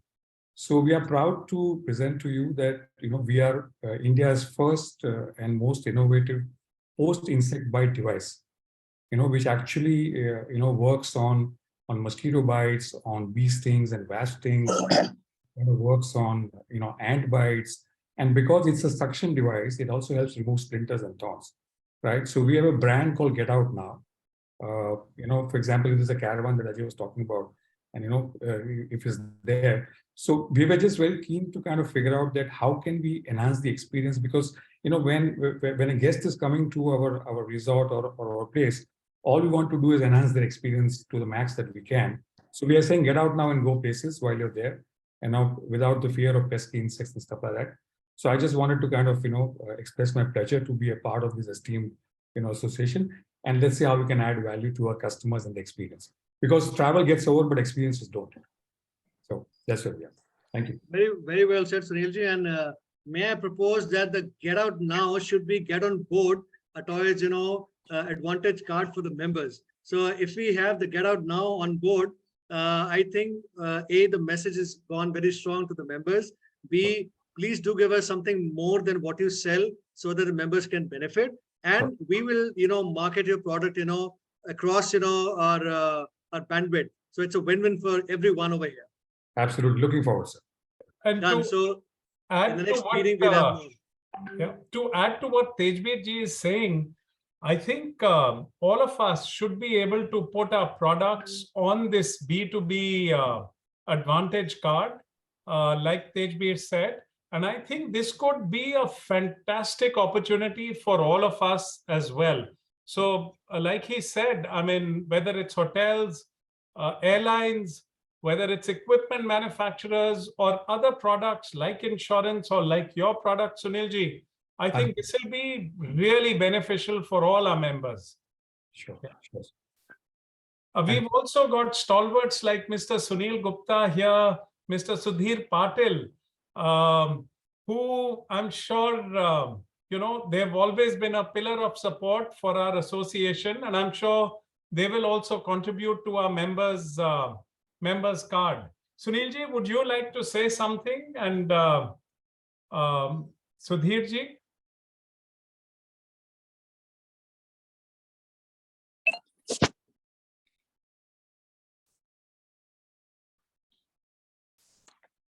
Speaker 13: So we are proud to present to you that we are India's first and most innovative post-insect bite device, which actually works on mosquito bites, on bee stings and wasp stings, works on ant bites, and because it's a suction device, it also helps remove splinters and thorns, right? So we have a brand called Get Out Now. For example, this is a caravan that Ajay was talking about, and if it's there. So we were just very keen to kind of figure out that how can we enhance the experience, because when a guest is coming to our resort or our place, all we want to do is enhance their experience to the max that we can. So we are saying get out now and go places while you're there, and now without the fear of pesky insects and stuff like that. So I just wanted to kind of express my pleasure to be a part of this esteemed association, and let's see how we can add value to our customers and the experience, because travel gets over, but experiences don't. So that's what we are. Thank you.
Speaker 3: Very, very well said, Sunilji. And may I propose that the Get Out Now should be Get On Board ATOAI's, advantage card for the members. So if we have the Get Out Now on board, I think the message has gone very strong to the members. B, please do give us something more than what you sell so that the members can benefit. And we will, market your product, across, our bandwidth. So it's a win-win for everyone over here.
Speaker 13: Absolutely. Looking forward, sir.
Speaker 2: And
Speaker 3: Done.
Speaker 2: to
Speaker 3: So
Speaker 2: add
Speaker 3: in the
Speaker 2: to
Speaker 3: next
Speaker 2: what,
Speaker 3: meeting, we'll have more.
Speaker 2: Yeah, to add to what Tejbir ji is saying, I think all of us should be able to put our products on this B2B advantage card, like Tejbir said. And I think this could be a fantastic opportunity for all of us as well. So like he said, I mean, whether it's hotels, airlines, whether it's equipment manufacturers or other products like insurance or like your product, Sunilji, I think this will be really beneficial for all our members.
Speaker 13: Sure. Yeah. Sure.
Speaker 2: We've also got stalwarts like Mr. Sunil Gupta here, Mr. Sudhir Patil, who I'm sure, they've always been a pillar of support for our association, and I'm sure they will also contribute to our members' card. Sunilji, would you like to say something? And Sudhirji?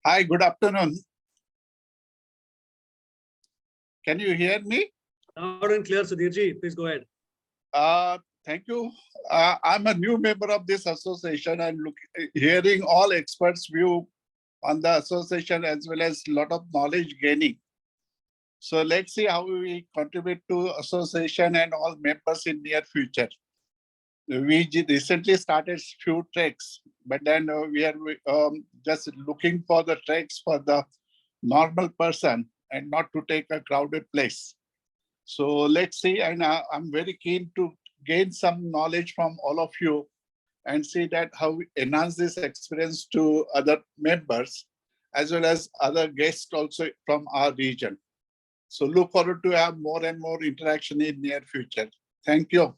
Speaker 14: Hi, good afternoon. Can you hear me?
Speaker 3: Loud and clear, Sudhirji. Please go ahead.
Speaker 14: Thank you. I'm a new member of this association and hearing all experts' view on the association as well as a lot of knowledge gaining. So let's see how we contribute to association and all members in near future. We recently started few treks, but then we are just looking for the treks for the normal person and not to take a crowded place. So let's see, and I'm very keen to gain some knowledge from all of you and see that how we enhance this experience to other members as well as other guests also from our region. So look forward to have more and more interaction in near future. Thank you.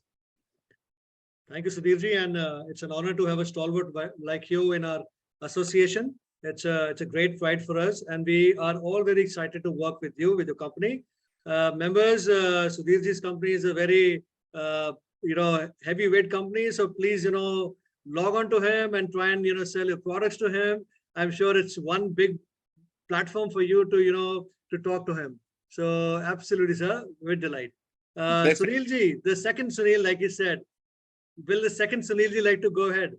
Speaker 3: Thank you, Sudhirji, and it's an honor to have a stalwart like you in our association. It's a great pride for us, and we are all very excited to work with you, with your company. Members, Sudhirji's company is a very, heavyweight company. So please, log on to him and try and, sell your products to him. I'm sure it's one big platform for you to, to talk to him. So absolutely, sir, with delight. Sunilji, the second Sunil, like you said, will the second Sunilji like to go ahead?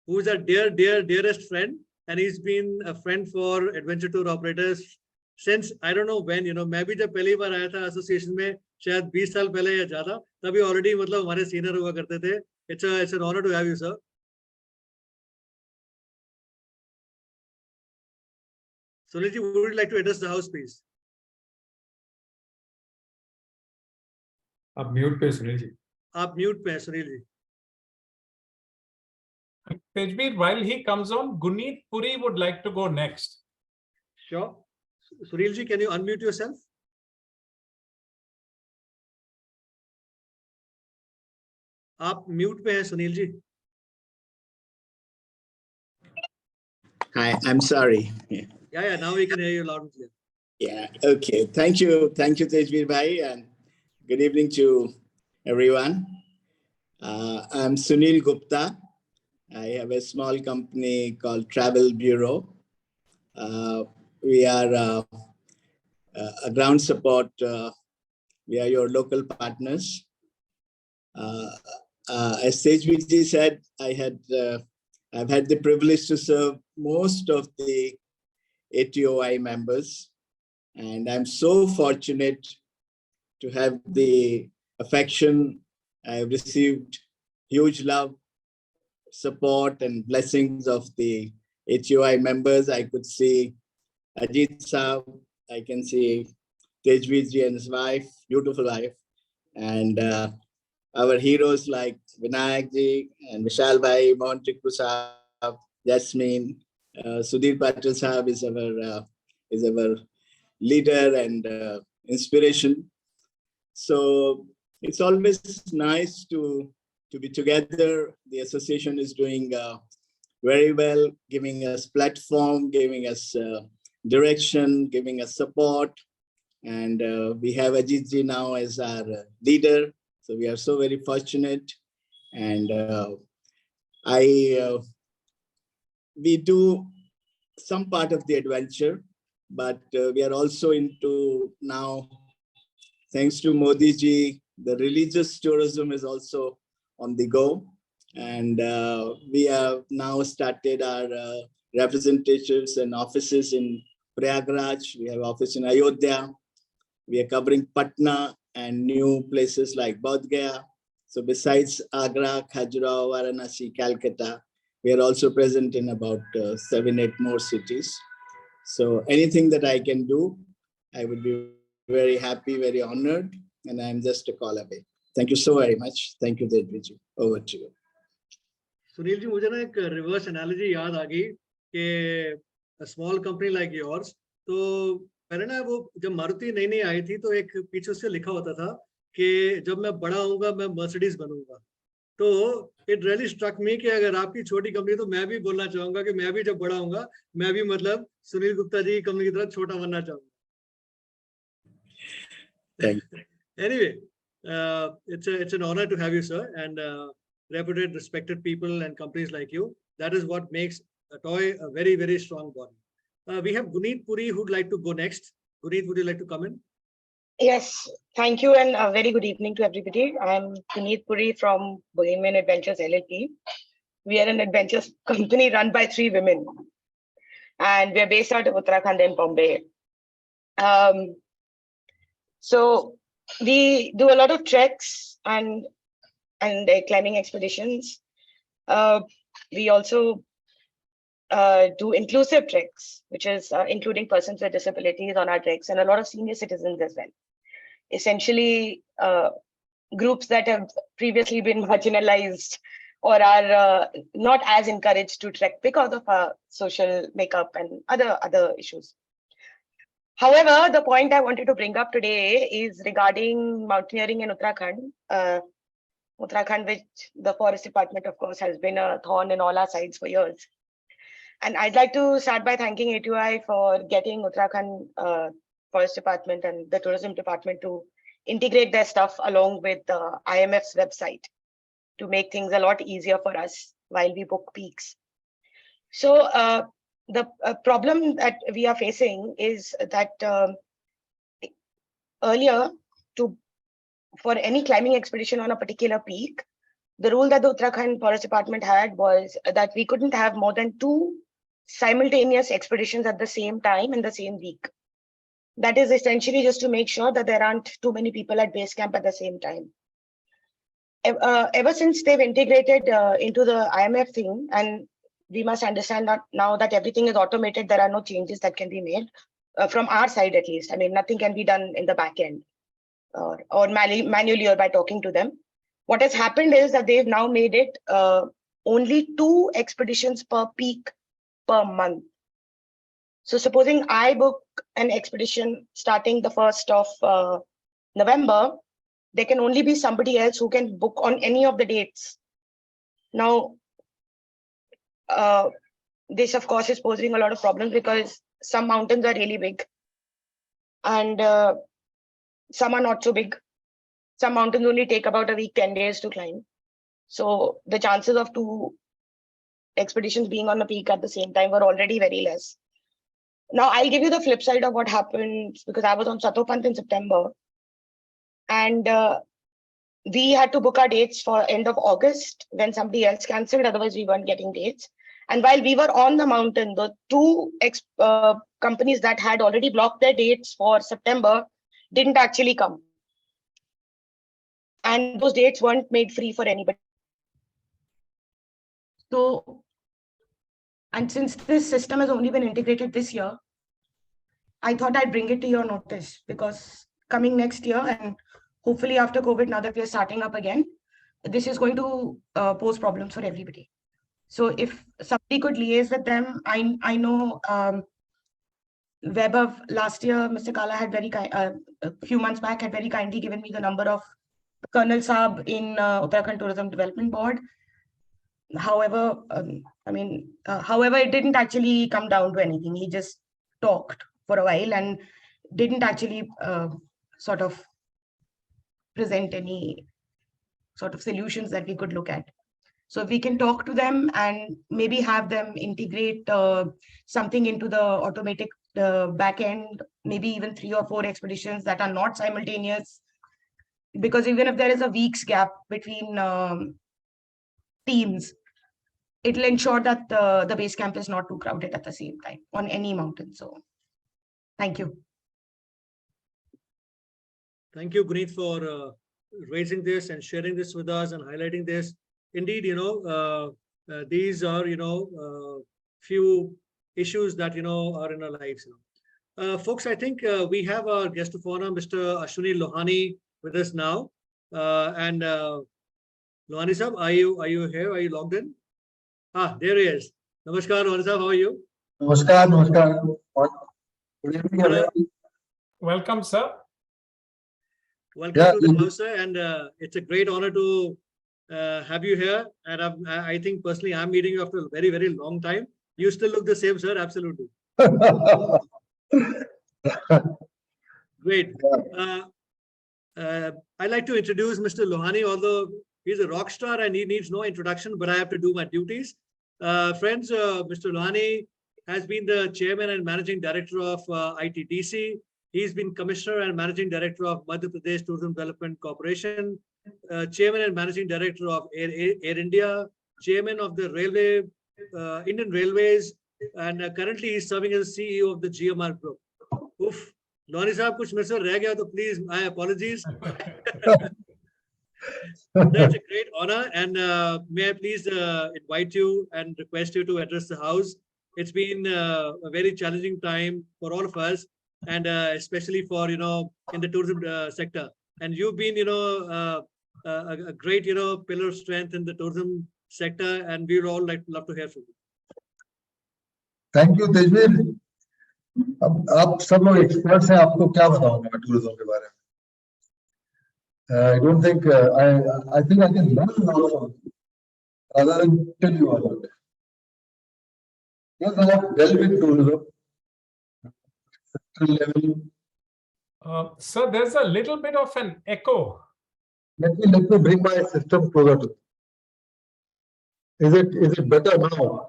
Speaker 3: Who's a dearest friend, and he's been a friend for adventure tour operators since I don't know when. मैं भी जब पहली बार आया था association में शायद 20 साल पहले या ज्यादा, तभी already मतलब हमारे सीनियर हुआ करते थे. It's an honor to have you, sir. Sunilji, would you like to address the house, please?
Speaker 13: आप म्यूट पे सुनील जी.
Speaker 3: आप म्यूट पे हैं Sunil ji.
Speaker 2: Tejbir, while he comes on, Guneet Puri would like to go next.
Speaker 3: Sure. Sunil ji, can you unmute yourself? आप mute पे हैं Sunil ji.
Speaker 15: Hi, I'm sorry.
Speaker 3: Yeah, now we can hear you loud and clear.
Speaker 15: Yeah, okay. Thank you, Tejbir Bhai, and good evening to everyone. I'm Sunil Gupta. I have a small company called Travel Bureau. We are a ground support. We are your local partners. As Tejbir said, I've had the privilege to serve most of the ATOI members, and I'm so fortunate to have the affection. I've received huge love, support, and blessings of the ATOI members. I could see Ajit Saab, I can see Tejbir ji and his wife, beautiful wife, and our heroes like Vinayak ji and Vishal Bhai, Montriku Saab, Jasmine, Sudhir Patil Saab is our leader and inspiration. So it's always nice to be together. The association is doing very well, giving us platform, giving us direction, giving us support. And we have Ajit ji now as our leader. So we are so very fortunate. And we do some part of the adventure, but we are also into now, thanks to Modi ji, the religious tourism is also on the go. And we have now started our representations and offices in Prayagraj. We have office in Ayodhya. We are covering Patna and new places like Bodh Gaya. So besides Agra, Khajuraho, Varanasi, Calcutta, we are also present in about 7-8 more cities. So anything that I can do, I would be very happy, very honored, and I'm just a call away. Thank you so very much. Thank you, Tejbir ji. Over to you.
Speaker 3: Sunil ji, मुझे ना एक reverse analogy याद आ गई कि a small company like yours, तो पहले ना वो जब मारुति नई नई आई थी तो एक पीछे से लिखा होता था कि जब मैं बड़ा होऊंगा मैं मर्सिडीज बनूंगा. तो it really struck me कि अगर आपकी छोटी कंपनी, तो मैं भी बोलना चाहूंगा कि मैं भी जब बड़ा होऊंगा मैं भी मतलब सुनील गुप्ता जी की कंपनी की तरह छोटा बनना चाहूंगा. Anyway, it's an honor to have you, sir, and reputed, respected people and companies like you. That is what makes ATOAI a very, very strong body. We have Guneet Puri who'd like to go next. Guneet, would you like to come in?
Speaker 16: Yes, thank you, and a very good evening to everybody. I'm Guneet Puri from Bohemian Adventures LLP. We are an adventures company run by 3 women, and we are based out of Uttarakhand and Bombay. So we do a lot of treks and climbing expeditions. We also do inclusive treks, which is including persons with disabilities on our treks, and a lot of senior citizens as well. Essentially, groups that have previously been marginalized or are not as encouraged to trek because of social makeup and other issues. However, the point I wanted to bring up today is regarding mountaineering in Uttarakhand. Uttarakhand, which the forest department, of course, has been a thorn in all our sides for years. And I'd like to start by thanking ATOAI for getting Uttarakhand Forest Department and the Tourism Department to integrate their stuff along with the IMF's website to make things a lot easier for us while we book peaks. So the problem that we are facing is that earlier, for any climbing expedition on a particular peak, the rule that the Uttarakhand Forest Department had was that we couldn't have more than 2 simultaneous expeditions at the same time in the same week. That is essentially just to make sure that there aren't too many people at base camp at the same time. Ever since they've integrated into the IMF thing, and we must understand that now that everything is automated, there are no changes that can be made from our side, at least. I mean, nothing can be done in the back end or manually or by talking to them. What has happened is that they've now made it only 2 expeditions per peak per month. So supposing I book an expedition starting the 1st of November, there can only be somebody else who can book on any of the dates. Now, this of course is posing a lot of problems because some mountains are really big and some are not so big. Some mountains only take about a week, 10 days to climb. So the chances of 2 expeditions being on a peak at the same time were already very less. Now I'll give you the flip side of what happened because I was on Satopant in September and we had to book our dates for end of August when somebody else cancelled, otherwise we weren't getting dates. And while we were on the mountain, the 2 companies that had already blocked their dates for September didn't actually come. And those dates weren't made free for anybody. So, and since this system has only been integrated this year, I thought I'd bring it to your notice because coming next year and hopefully after COVID, now that we are starting up again, this is going to pose problems for everybody. So if somebody could liaise with them, I know Web last year, Mr. Kala had a few months back had very kindly given me the number of Colonel Saab in Uttarakhand Tourism Development Board. However, however, it didn't actually come down to anything. He just talked for a while and didn't actually sort of present any sort of solutions that we could look at. So if we can talk to them and maybe have them integrate something into the automatic back end, maybe even 3 or 4 expeditions that are not simultaneous. Because even if there is a week's gap between teams, it'll ensure that the base camp is not too crowded at the same time on any mountain. So thank you.
Speaker 3: Thank you, Guneet, for raising this and sharing this with us and highlighting this. Indeed, these are, few issues that, are in our lives. Folks, I think we have our guest of honor, Mr. Ashwani Lohani, with us now. And Lohani Sahab, are you here? Are you logged in? There he is. Namaskar, Lohani Sahab, how are you?
Speaker 17: Namaskar, namaskar. Good evening, everyone.
Speaker 2: Welcome, sir.
Speaker 3: Welcome to the house, sir. And it's a great honor to have you here. And I think personally, I'm meeting you after a very, very long time. You still look the same, sir. Absolutely. Great. I'd like to introduce Mr. Lohani, although he's a rock star and he needs no introduction, but I have to do my duties. Friends, Mr. Lohani has been the chairman and managing director of ITDC. He's been commissioner and managing director of Madhya Pradesh Tourism Development Corporation, chairman and managing director of Air India, chairman of the Indian Railways, and currently he's serving as CEO of the GMR Group. Oof. Lohani Sahab, kuch mere se reh gaya, to please, my apologies. That's a great honor, and may I please invite you and request you to address the house. It's been a very challenging time for all of us, and especially for, in the tourism sector. And you've been, a great, pillar of strength in the tourism sector, and we'd all love to hear from you.
Speaker 17: Thank you, Tejveer. अब आप सब लोग experts हैं, आपको क्या बताऊं मैं tourism के बारे में? I don't think I think I can learn a lot from you rather than tell you about it. Yes, I have dealt with tourism. Level.
Speaker 2: Sir, there's a little bit of an echo.
Speaker 17: Let me bring my system closer to. Is it better now?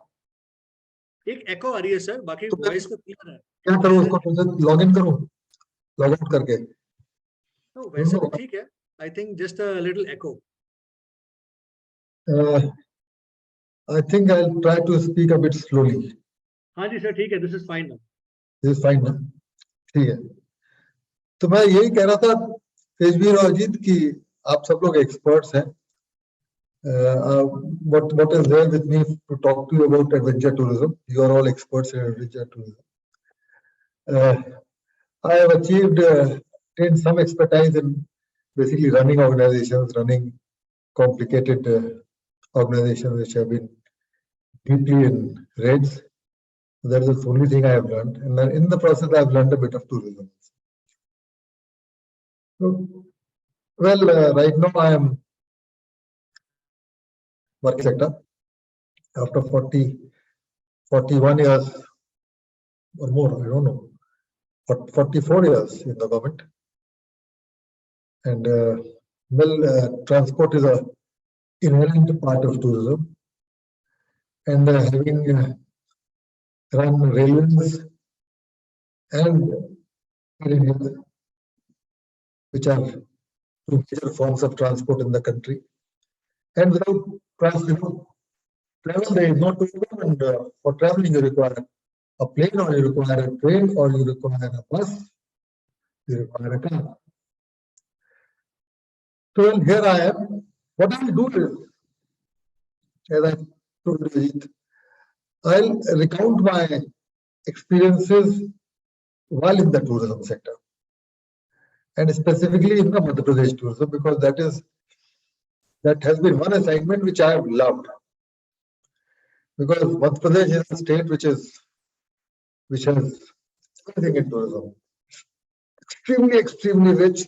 Speaker 3: एक echo आ रही है sir, बाकी voice तो clear है.
Speaker 17: क्या करूँ उसको? Log in करूँ, लॉग आउट करके?
Speaker 3: No, वैसे तो ठीक है. I think just a little echo.
Speaker 17: I think I'll try to speak a bit slowly.
Speaker 3: हाँ जी सर, ठीक है. This is fine now.
Speaker 17: This is fine ना? ठीक है. तो मैं यही कह रहा था तेजवीर और अजीत कि आप सब लोग एक्सपर्ट्स हैं. What is there with me to talk to you about adventure tourism? You are all experts in adventure tourism. I have gained some expertise in basically running organizations, running complicated organizations which have been deeply in raids. That is the only thing I have learned, and then in the process I have learned a bit of tourism. So, well, right now I am working sector after 41 years or more, I don't know, 44 years in the government. And transport is a inherent part of tourism. And having run railways and which are two major forms of transport in the country. And without travel, there is no tourism, and for traveling you require a plane, or you require a train, or you require a bus, you require a car. So here I am. What I will do is, as I told Ajit, I'll recount my experiences while in the tourism sector, and specifically in the Madhya Pradesh tourism, because that has been one assignment which I have loved. Because Madhya Pradesh is a state which has everything in tourism. Extremely rich,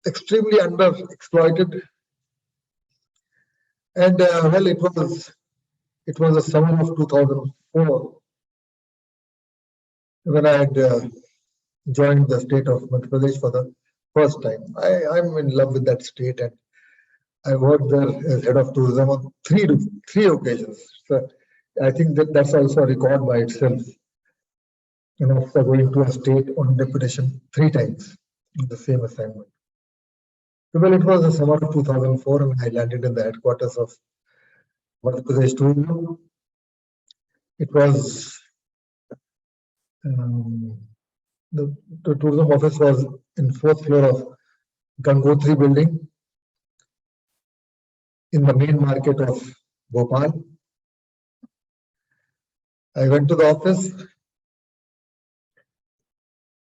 Speaker 17: extremely underexploited, and well, it was the summer of 2004 when I had joined the state of Madhya Pradesh for the first time. I'm in love with that state, and I worked there as head of tourism on three occasions. So I think that's also a record by itself. You know, for going to a state on deputation 3 times in the same assignment. Well, it was the summer of 2004, and I landed in the headquarters of Madhya Pradesh Tourism. It was the tourism office was in 4th floor of Gangotri building in the main market of Bhopal. I went to the office,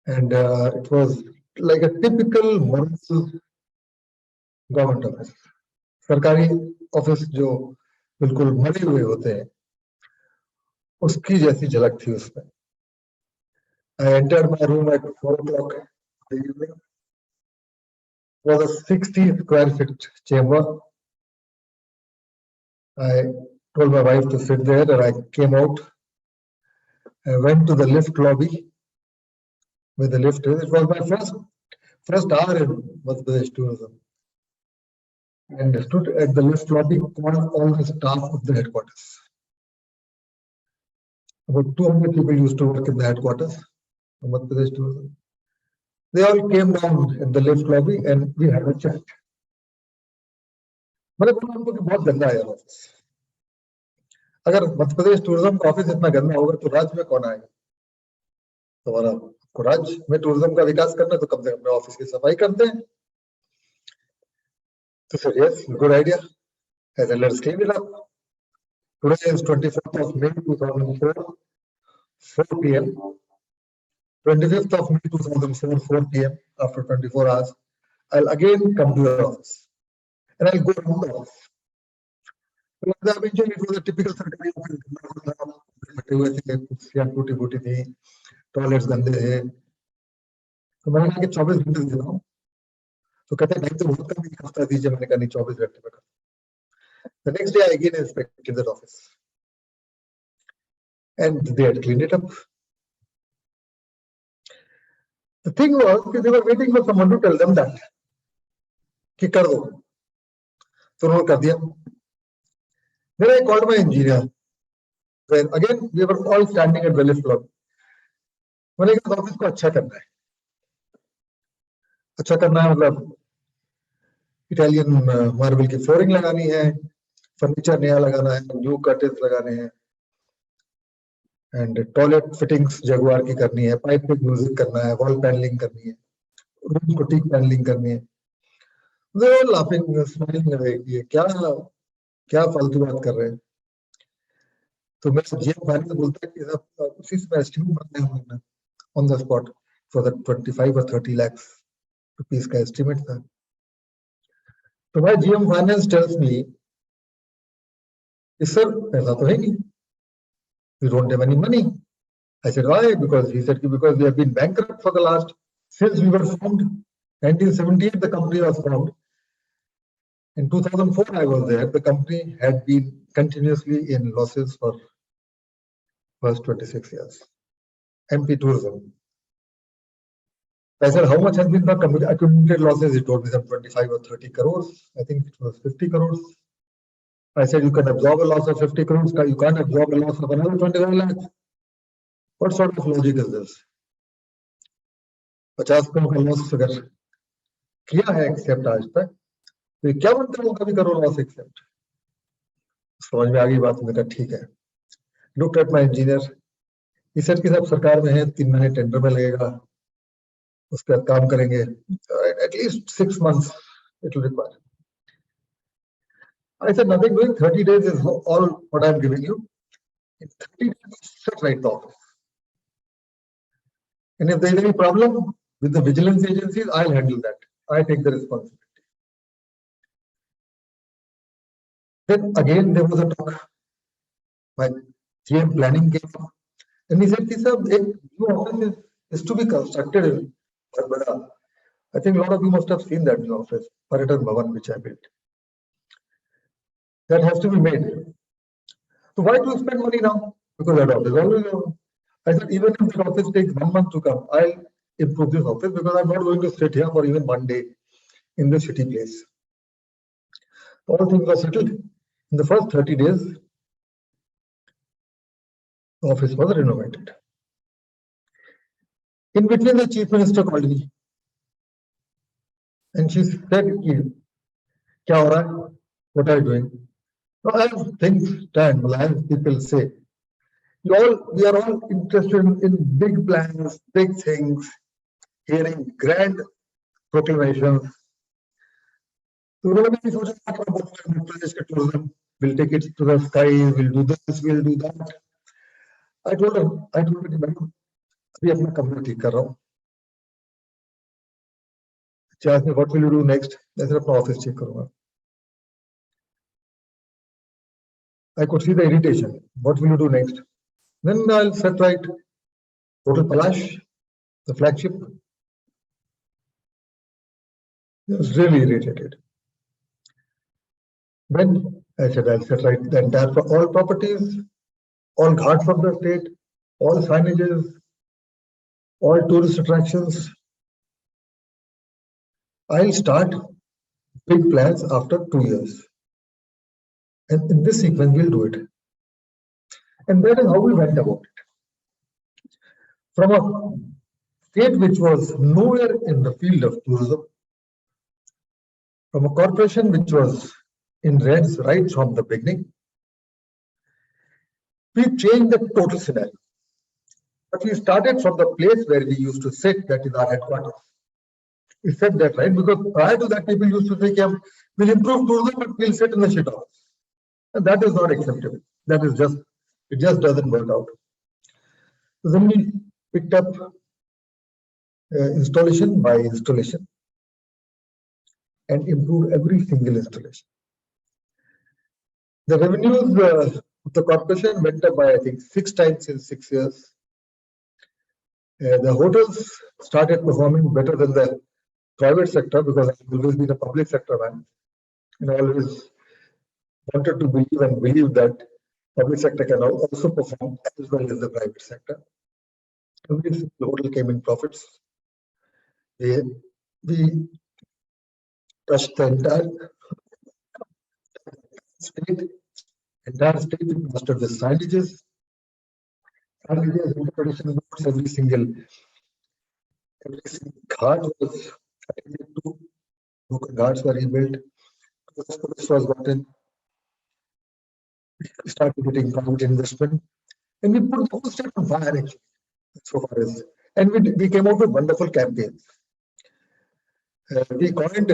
Speaker 17: and it was like a typical municipal government office. सरकारी office जो बिल्कुल मरे हुए होते हैं, उसकी जैसी झलक थी उसमें. I entered my room at 4 o'clock in the evening. It was a 60 square feet chamber. I told my wife to sit there, and I came out. I went to the lift lobby where the lift is. It was my first hour in Madhya Pradesh tourism. And stood at the lift lobby, called all the staff of the headquarters. About 200 people used to work in the headquarters of Madhya Pradesh tourism. They all came down at the lift lobby, and we had a chat. मैंने बोला उनको कि बहुत गंदा है office. अगर Madhya Pradesh tourism का office इतना गंदा होगा तो राज्य में कौन आएगा? तुम्हारा राज्य में टूरिज्म का विकास करना तो कम से कम अपने ऑफिस की सफाई करते हैं. So said, yes, good idea. I said, let's clean it up. Today is 24th of May 2004, 4 p.m. 25th of May 2004, 4 p.m. After 24 hours, I'll again come to your office, and I'll go around the office. It was a typical सरकारी office. बैठे हुए थे, कुर्सियां टूटी-फूटी थी, toilets गंदे थे. तो मैंने कहा कि 24 घंटे दे रहा हूं. तो कहते हैं तो बहुत कम, एक हफ्ता दीजिए. मैंने कहा नहीं, 24 घंटे में. The next day I again inspected that office. and they had cleaned it up. The thing was, they were waiting for someone to tell them that. कि कर दो. So उन्होंने कर दिया. Then I called my engineer. Then again, we were all standing at the lift floor. मैंने कहा office को अच्छा करना है. अच्छा करना है मतलब इटालियन मार्बल की फ्लोरिंग लगानी है, फर्नीचर नया लगाना है, न्यू कर्टेन्स लगाने हैं, एंड टॉयलेट फिटिंग्स जगुआर की करनी है, पाइप पे म्यूजिक करना है, वॉल पैनलिंग करनी है, रूम को टीक पैनलिंग करनी है. They were laughing, smiling away. ये क्या फालतू बात कर रहे हैं. तो मैं जीएम फाइनेंस बोलता है कि साहब उसी से एस्टिमेट बनाया हमने on the spot for the 25 or 30 lakhs rupees का एस्टिमेट था. तो my GM Finance tells me, sir, पैसा तो है नहीं. We don't have any money. I said, why? Because he said, because we have been bankrupt for the last, since we were formed, 1978 the company was formed. In 2004 I was there. The company had been continuously in losses for first 26 years. MP Tourism. I said, how much has been the accumulated losses? He told me some 25 or 30 crores. I think it was 50 crores. I said, you can absorb a loss of 50 crores. You can't absorb a loss of another 25 lakhs. What sort of logic is this? 50 crore का loss अगर किया है accept आज तक, तो क्या बनता है कभी करो लॉस एक्सेप्ट. समझ में आ गई बात. मैंने कहा ठीक है. Looked at my engineer. He said कि साहब सरकार में है, 3 महीने टेंडर में लगेगा, उसके बाद काम करेंगे. At least 6 months it will require. I said, nothing doing. 30 days is all what I'm giving you. In 30 days, shut right the office. And if there is any problem with the vigilance agencies, I'll handle that. I take the responsibility. Then again, there was a talk. My GM planning came up. And he said, sir, a new office is to be constructed in Barbara. I think a lot of you must have seen that new office, Paratan Bhavan, which I built. That has to be made. So why do you spend money now? Because that office always over. I said, even if the office takes 1 month to come, I'll improve this office because I'm not going to sit here for even 1 day in the city place. All things are settled. In the first 30 days, the office was renovated. In between, the chief minister called me. And she said, Kya ho raha hai? What are you doing? So as things stand, as people say, we are all interested in big plans, big things, hearing grand proclamations. So we'll take it to the skies, we'll do this, we'll do that. I told her, madam, अभी अपना कमरा ठीक कर रहा हूँ. She asked me, what will you do next? I said, अपना office check करूँगा. I could see the irritation. What will you do next? Then I'll set right Hotel Palash, the flagship. I was really irritated. Then I said, I'll set right the entire all properties, all ghats of the state, all signages, all tourist attractions. I'll start big plans after 2 years. And in this sequence, we'll do it. And that is how we went about it. From a state which was nowhere in the field of tourism, from a corporation which was in reds right from the beginning, we changed the total scenario. But we started from the place where we used to sit, that is our headquarters. We said that, right? Because prior to that, people used to say, we'll improve tourism, but we'll sit in the shit office. And that is not acceptable. That is just, it just doesn't work out. So then we picked up installation by installation and improved every single installation. The revenues of the corporation went up by, I think, 6 times in 6 years. The hotels started performing better than the private sector because I've always been a public sector man. And I always wanted to believe that public sector can also perform as well as the private sector. Every single hotel came in profits. We touched the entire state with mastered the signages. Interpretation notes, every single guard was attended to, guards were rebuilt, police was gotten, we started getting private investment, and we put the whole state on fire actually, so far as, and we came out with wonderful campaigns. We coined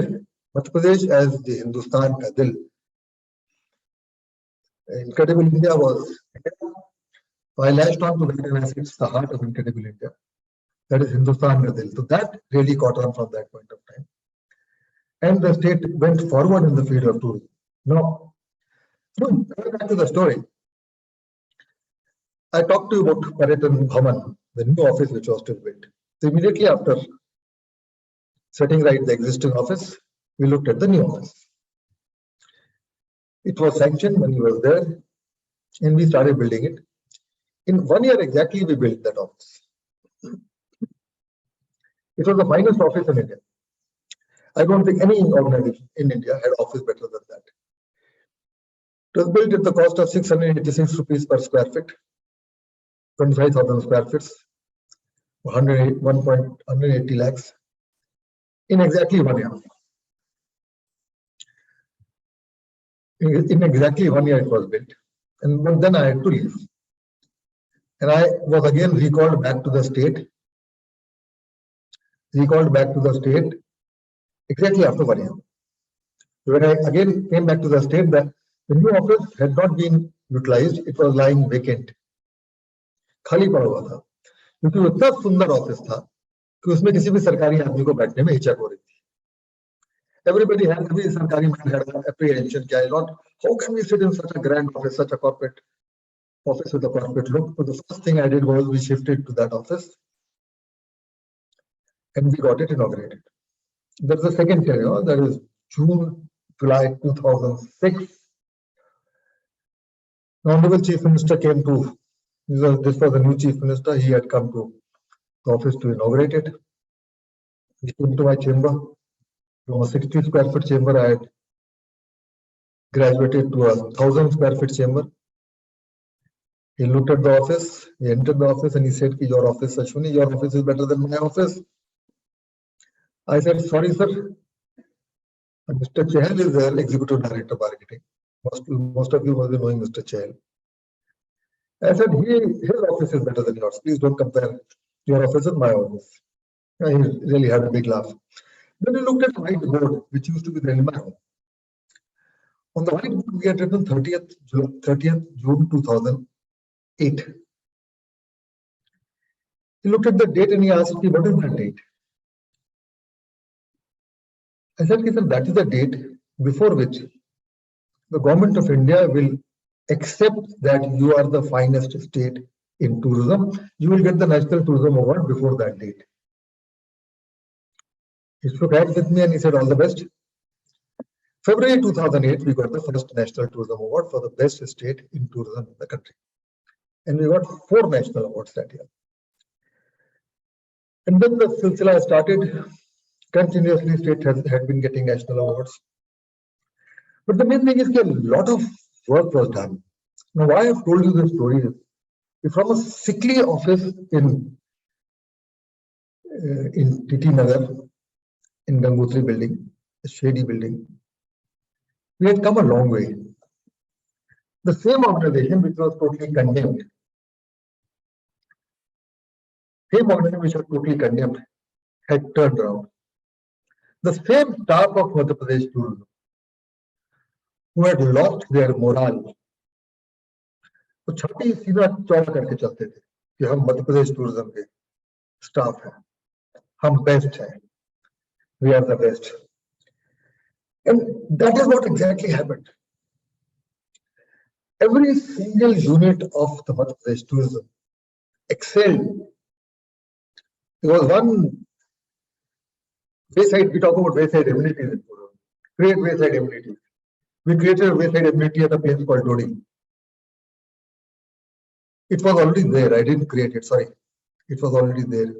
Speaker 17: Madhya Pradesh as the Hindustan ka dil. Incredible India was, I latched on to that and I said it's the heart of Incredible India. That is Hindustan ka dil. So that really caught on from that point of time. And the state went forward in the field of tourism. Now, coming back to the story, I talked to you about Paratan Bhavan, the new office which was to be built. So immediately after setting right the existing office, we looked at the new office. It was sanctioned, money was there, and we started building it. In 1 year exactly, we built that office. It was the finest office in India. I don't think any organization in India had office better than that. It was built at the cost of 686 rupees per square feet, 25,000 square feet, 180 lakhs, in exactly 1 year. In exactly 1 year it was built, and then I had to leave. And I was again recalled back to the state. Exactly after 1 year. When I again came back to the state, that the new office had not been utilized, it was lying vacant. खाली पड़ा हुआ था, क्योंकि वो इतना सुंदर office था कि उसमें किसी भी सरकारी आदमी को बैठने में हिचक हो रही थी. Everybody had, every sarkari man had an apprehension. How can we sit in such a grand office, such a corporate office with a corporate look? So the first thing I did was we shifted to that office and we got it inaugurated. There's a second tenure, that is June, July 2006. The Honorable Chief Minister came to, this was the new Chief Minister, he had come to the office to inaugurate it. He came to my chamber. From a 60 square foot chamber, I had graduated to a 1,000 square foot chamber. He looked at the office, he entered the office and he said, your office, Ashwani, your office is better than my office. I said, sorry, sir. Mr. Chahal is the Executive Director of Marketing. Most of you must be knowing Mr. Chahal. I said, his office is better than yours. Please don't compare your office with my office. He really had a big laugh. Then we looked at the whiteboard, which used to be there in my home. On the whiteboard, we had written 30th June 2008. He looked at the date and he asked me, what is that date? I said, sir, that is the date before which the government of India will accept that you are the finest state in tourism. You will get the National Tourism Award before that date. He shook hands with me and he said, all the best. February 2008, we got the first National Tourism Award for the best state in tourism in the country. And we got 4 national awards that year. And then the silsila started. Continuously, state had been getting national awards. But the main thing is that a lot of work was done. Now, why I have told you this story is from a sickly office in TT Nagar, in Gangotri building, a shady building, we had come a long way. The same organization which was totally condemned, had turned around. The same staff of Madhya Pradesh tourism, who had lost their morale, तो छाती सीधा चौड़ा करके चलते थे कि हम Madhya Pradesh tourism के स्टाफ हैं, हम बेस्ट हैं, we are the best. And that is what exactly happened. Every single unit of the Madhya Pradesh tourism excelled. There was one wayside, we talk about wayside amenities in tourism. Create wayside amenities. We created a wayside amenity at a place called Dodi. It was already there. I didn't create it. Sorry. It was already there.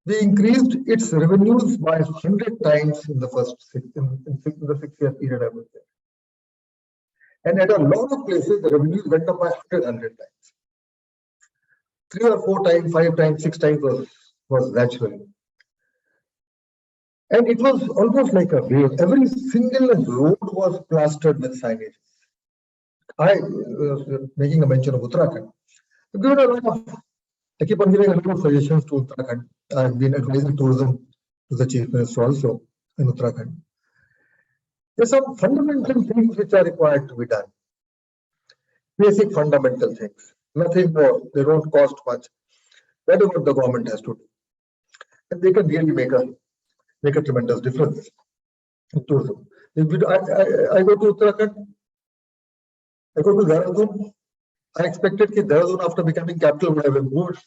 Speaker 17: We increased its revenues by 100 times in the first in the 6-year period I was there. And at a lot of places, the revenues went up by 100 times. 3 or 4 times, 5 times, 6 times was natural. And it was almost like a wave. Every single road was plastered with signage. I making a mention of Uttarakhand. I keep on giving a lot of suggestions to Uttarakhand. I've been advising tourism to the Chief Minister also in Uttarakhand. There's some fundamental things which are required to be done. Basic fundamental things. Nothing more. They don't cost much. That is what the government has to do. And they can really make a tremendous difference in tourism. I go to Uttarakhand, I go to Dehradun. I expected that Dehradun, after becoming capital, would have improved.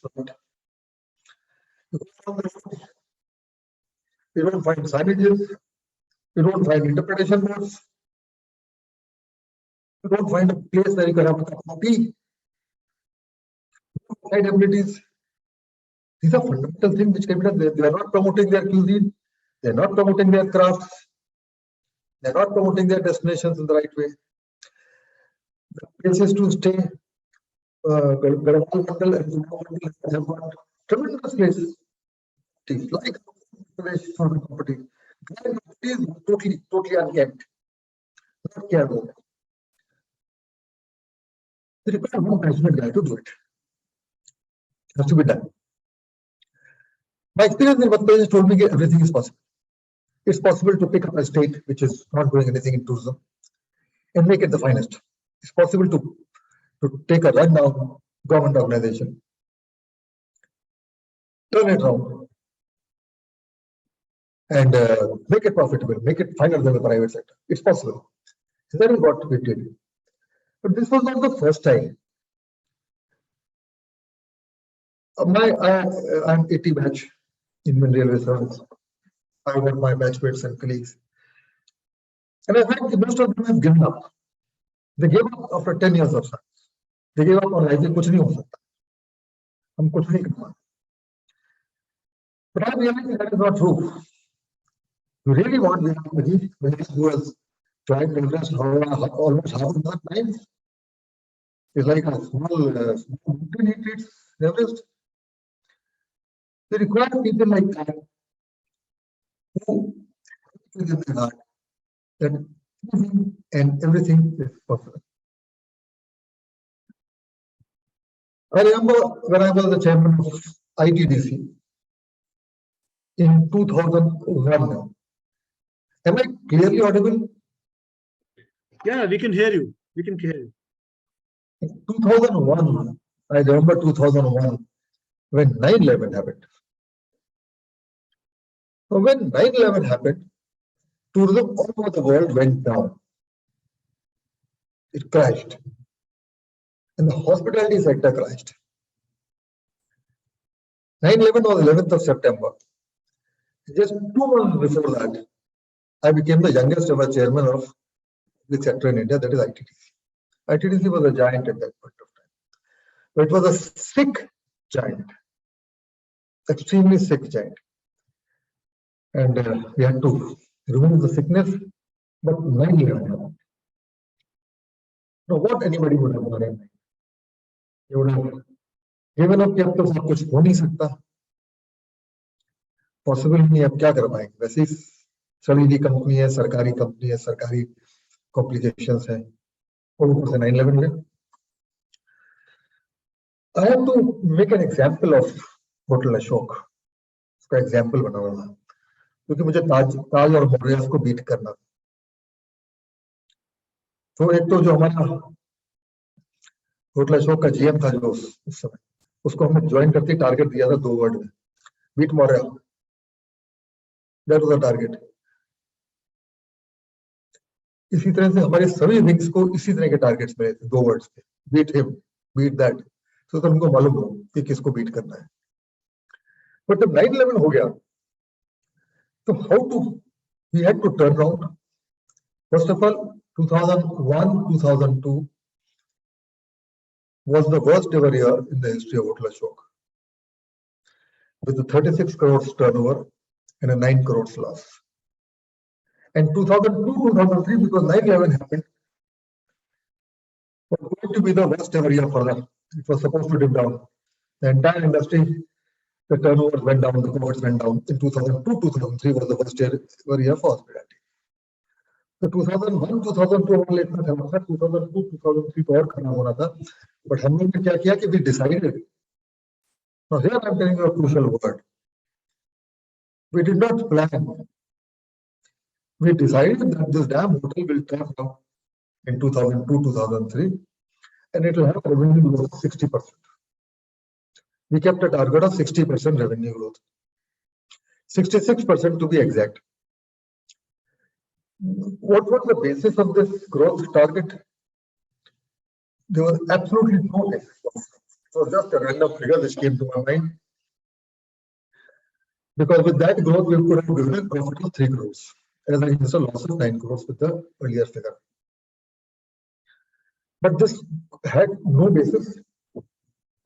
Speaker 17: You don't find signages, you don't find interpretation boards, you don't find a place where you can have a cup of tea. Side abilities. These are fundamental things which can be done. They are not promoting their cuisine, they are not promoting their crafts, they are not promoting their destinations in the right way. The places to stay, Garhwal Mandal and have got tremendous places. Like property. Is totally unkept. Not cared about. They require one passionate guy to do it. It has to be done. My experience in Madhya Pradesh told me that everything is possible. It's possible to pick up a state which is not doing anything in tourism and make it the finest. It's possible to take a rundown government organization, turn it around, and make it profitable, make it finer than the private sector. It's possible. So that is what we did. But this was not the first time. I'm 80 batch Indian Railway Service. I got my batchmates and colleagues. And I find most of them have given up. They gave up after 10 years of service. They gave up on life. Kuch nahi ho sakta. Hum kuch nahi kar pate. But I realized that is not true. We really want Ajit who has climbed Everest almost half a dozen times. It's like a small mountain he treats Everest. They require people like that who within their heart that anything and everything is possible. I remember when I was the chairman of ITDC in 2001. Am I clearly audible?
Speaker 3: Yeah, we can hear you. We can hear you.
Speaker 17: In 2001, I remember 2001 when 9/11 happened. So when 9/11 happened, tourism all over the world went down. It crashed. And the hospitality sector crashed. 9/11 was 11th of September. Just 2 months before that, I became the youngest ever chairman of the sector in India, that is ITDC. ITDC was a giant at that point of time. But it was a sick giant, extremely sick giant. And we had to remove the sickness, but 9/11 happened. Now, what anybody would have done? They would have given up, कि अब तो सब कुछ हो नहीं सकता, possible नहीं, अब क्या कर पाएंगे? वैसे ही चली कंपनी है, सरकारी कॉम्प्लिकेशंस है, और ऊपर से 9/11 हुए. I have to make an example of Hotel Ashok. उसका एग्जाम्पल बनाऊंगा क्योंकि मुझे ताज और मौर्य को बीट करना था. तो एक तो जो हमारा होटल अशोक का जीएम था जो उस समय, उसको हमने ज्वाइन करके टारगेट दिया था 2 वर्ड में, beat Maurya. That was the target. इसी तरह से हमारे सभी विंग्स को इसी तरह के टारगेट्स मिले थे 2 वर्ड्स पे, बीट हिम, बीट दैट. तो उनको मालूम हो कि किसको बीट करना है. बट जब 9/11 हो गया तो how to we had to turn around. First of all 2001, 2002 was the worst ever year in the history of Hotel Ashok, with a 36 crores turnover and a 9 crores loss. And 2002-2003, because 9/11 happened, was going to be the worst ever year for them. It was supposed to dip down. The entire industry, the turnovers went down, the profits went down. In 2002-2003 was the worst ever year for hospitality. So 2001-2002 हमारे लिए इतना खराब था, 2002-2003 तो और खराब हो रहा था. But हम लोग ने क्या किया कि we decided. Now here I'm telling you a crucial word. We did not plan. We decided that this damn hotel will turn up in 2002-2003 and it will have a revenue growth of 60%. We kept a target of 60% revenue growth. 66% to be exact. What was the basis of this growth target? There was absolutely no basis. It was just a random figure which came to my mind. Because with that growth, we could have given a profit of 3 crores, as against a loss of 9 crores with the earlier figure. But this had no basis.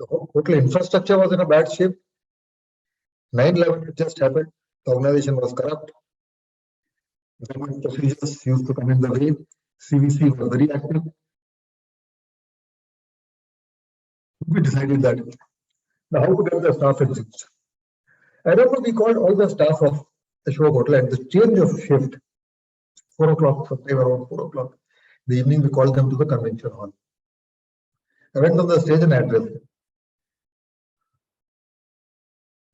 Speaker 17: The hotel infrastructure was in a bad shape. 9/11 had just happened. The organization was corrupt. Government procedures used to come in the way. CVC was very active. We decided that. Now, how to get the staff enthused? I remember we called all the staff of Ashok Hotel at the change of shift, 4 o'clock, sometime around 4 o'clock. The evening, we called them to the convention hall. I went on the stage and addressed them.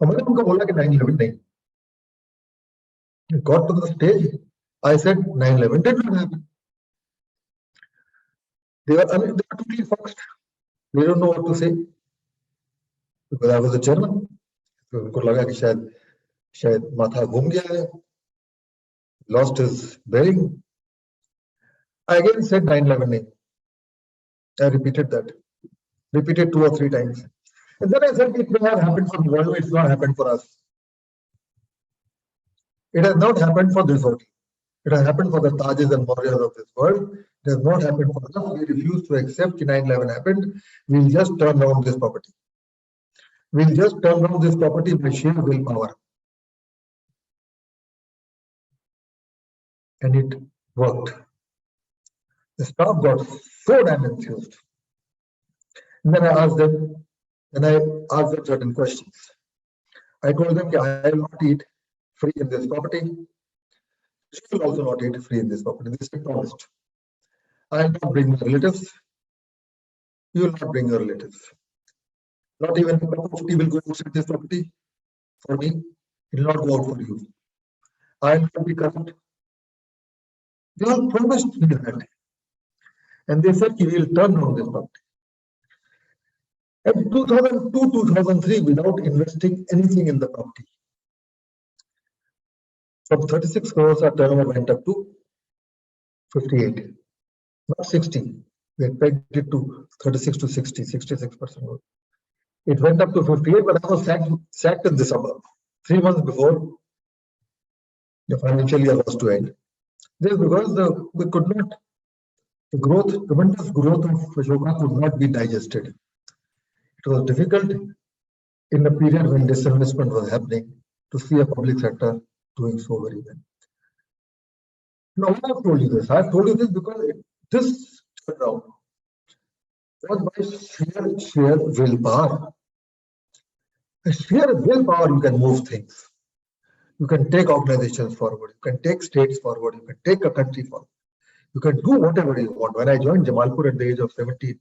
Speaker 17: मैंने उनको बोला कि 9/11 नहीं. Got to the stage, I said 9/11 did not happen. They were totally foxed. They don't know what to say. Because I was the chairman. तो उनको लगा कि शायद माथा घूम गया है. Lost his bearing. I again said 9/11 नहीं. I repeated that. Repeated 2 or 3 times. And then I said it may have happened for the world, it's not happened for us. It has not happened for this hotel. It has happened for the Tajes and Mauryas of this world. It has not happened for us. We refuse to accept that 9/11 happened. We'll just turn around this property. We'll just turn around this property by sheer willpower. And it worked. The staff got so damn enthused. And then I asked them certain questions. I told them that I will not eat free in this property. You will also not eat free in this property. This is promised. I will not bring my relatives. You will not bring your relatives. Not even a cup of tea will go outside this property for me. It will not go out for you. I will not be corrupt. They all promised me that. And they said we will turn around this property. In 2002-2003, without investing anything in the property, from 36 crores, our turnover went up to 58, not 60. We had pegged it to 36 to 60, 66%. It went up to 58, but I was sacked in December, 3 months before the financial year was to end. This is because we could not, the tremendous growth of Ashoka could not be digested. It was difficult in the period when disinvestment was happening to see a public sector doing so very well. Now, why I've told you this? I've told you this because this turnaround was by sheer willpower. By sheer willpower, you can move things. You can take organizations forward. You can take states forward. You can take a country forward. You can do whatever you want. When I joined Jamalpur at the age of 17,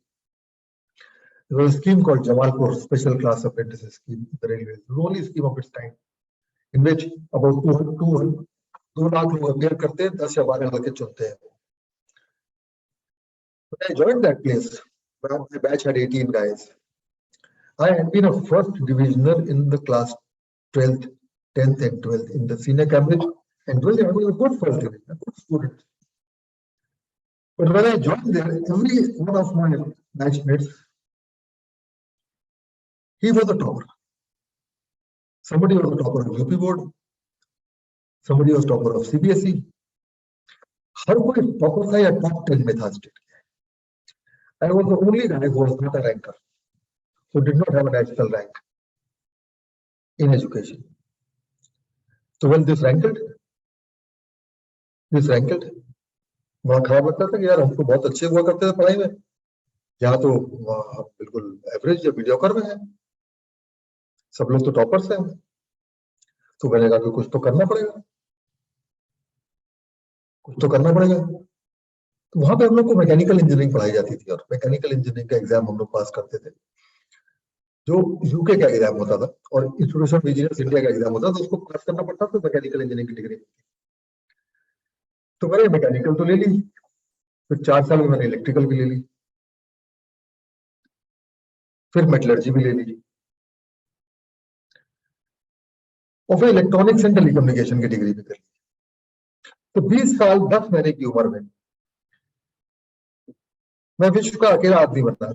Speaker 17: there was a scheme called Jamalpur Special Class Apprentices Scheme in the railways. It was the only scheme of its time, in which about 2 lakh लोग appear करते हैं, 10 या 12 लड़के चुनते हैं. When I joined that place, my batch had 18 guys. I had been a first divisioner in the class 12th, 10th and 12th in the senior Cambridge, and 12th I was a good first division, a good student. But when I joined there, every one of my batchmates, he was a topper. Somebody was a topper of UP board. Somebody was topper of CBSE. हर कोई topper था या top 10 में था state. I was the only guy who was not a ranker, who did not have a national rank in education. So when this ranked, बहुत खराब लगता था कि यार हमको बहुत अच्छे हुआ करते थे पढ़ाई में, यहाँ तो हम बिल्कुल एवरेज या मीडियोकर में है, सब लोग तो टॉपर्स हैं। तो मैंने कहा कि कुछ तो करना पड़ेगा, तो वहां पे हम लोग को मैकेनिकल इंजीनियरिंग पढ़ाई जाती थी और मैकेनिकल इंजीनियरिंग का एग्जाम हम लोग पास करते थे, जो यूके का एग्जाम होता था और इंस्टीट्यूशन ऑफ इंजीनियर्स इंडिया का एग्जाम होता था, तो उसको पास करना पड़ता था मैकेनिकल इंजीनियरिंग की डिग्री। तो मैंने मैकेनिकल तो ले ली, फिर 4 साल में मैंने इलेक्ट्रिकल भी ले ली, फिर मेटलर्जी भी ले ली, और फिर इलेक्ट्रॉनिक्स एंड टेलीकम्युनिकेशन की डिग्री भी कर ली। तो 20 साल 10 महीने की उम्र में मैं विश्व का अकेला आदमी बना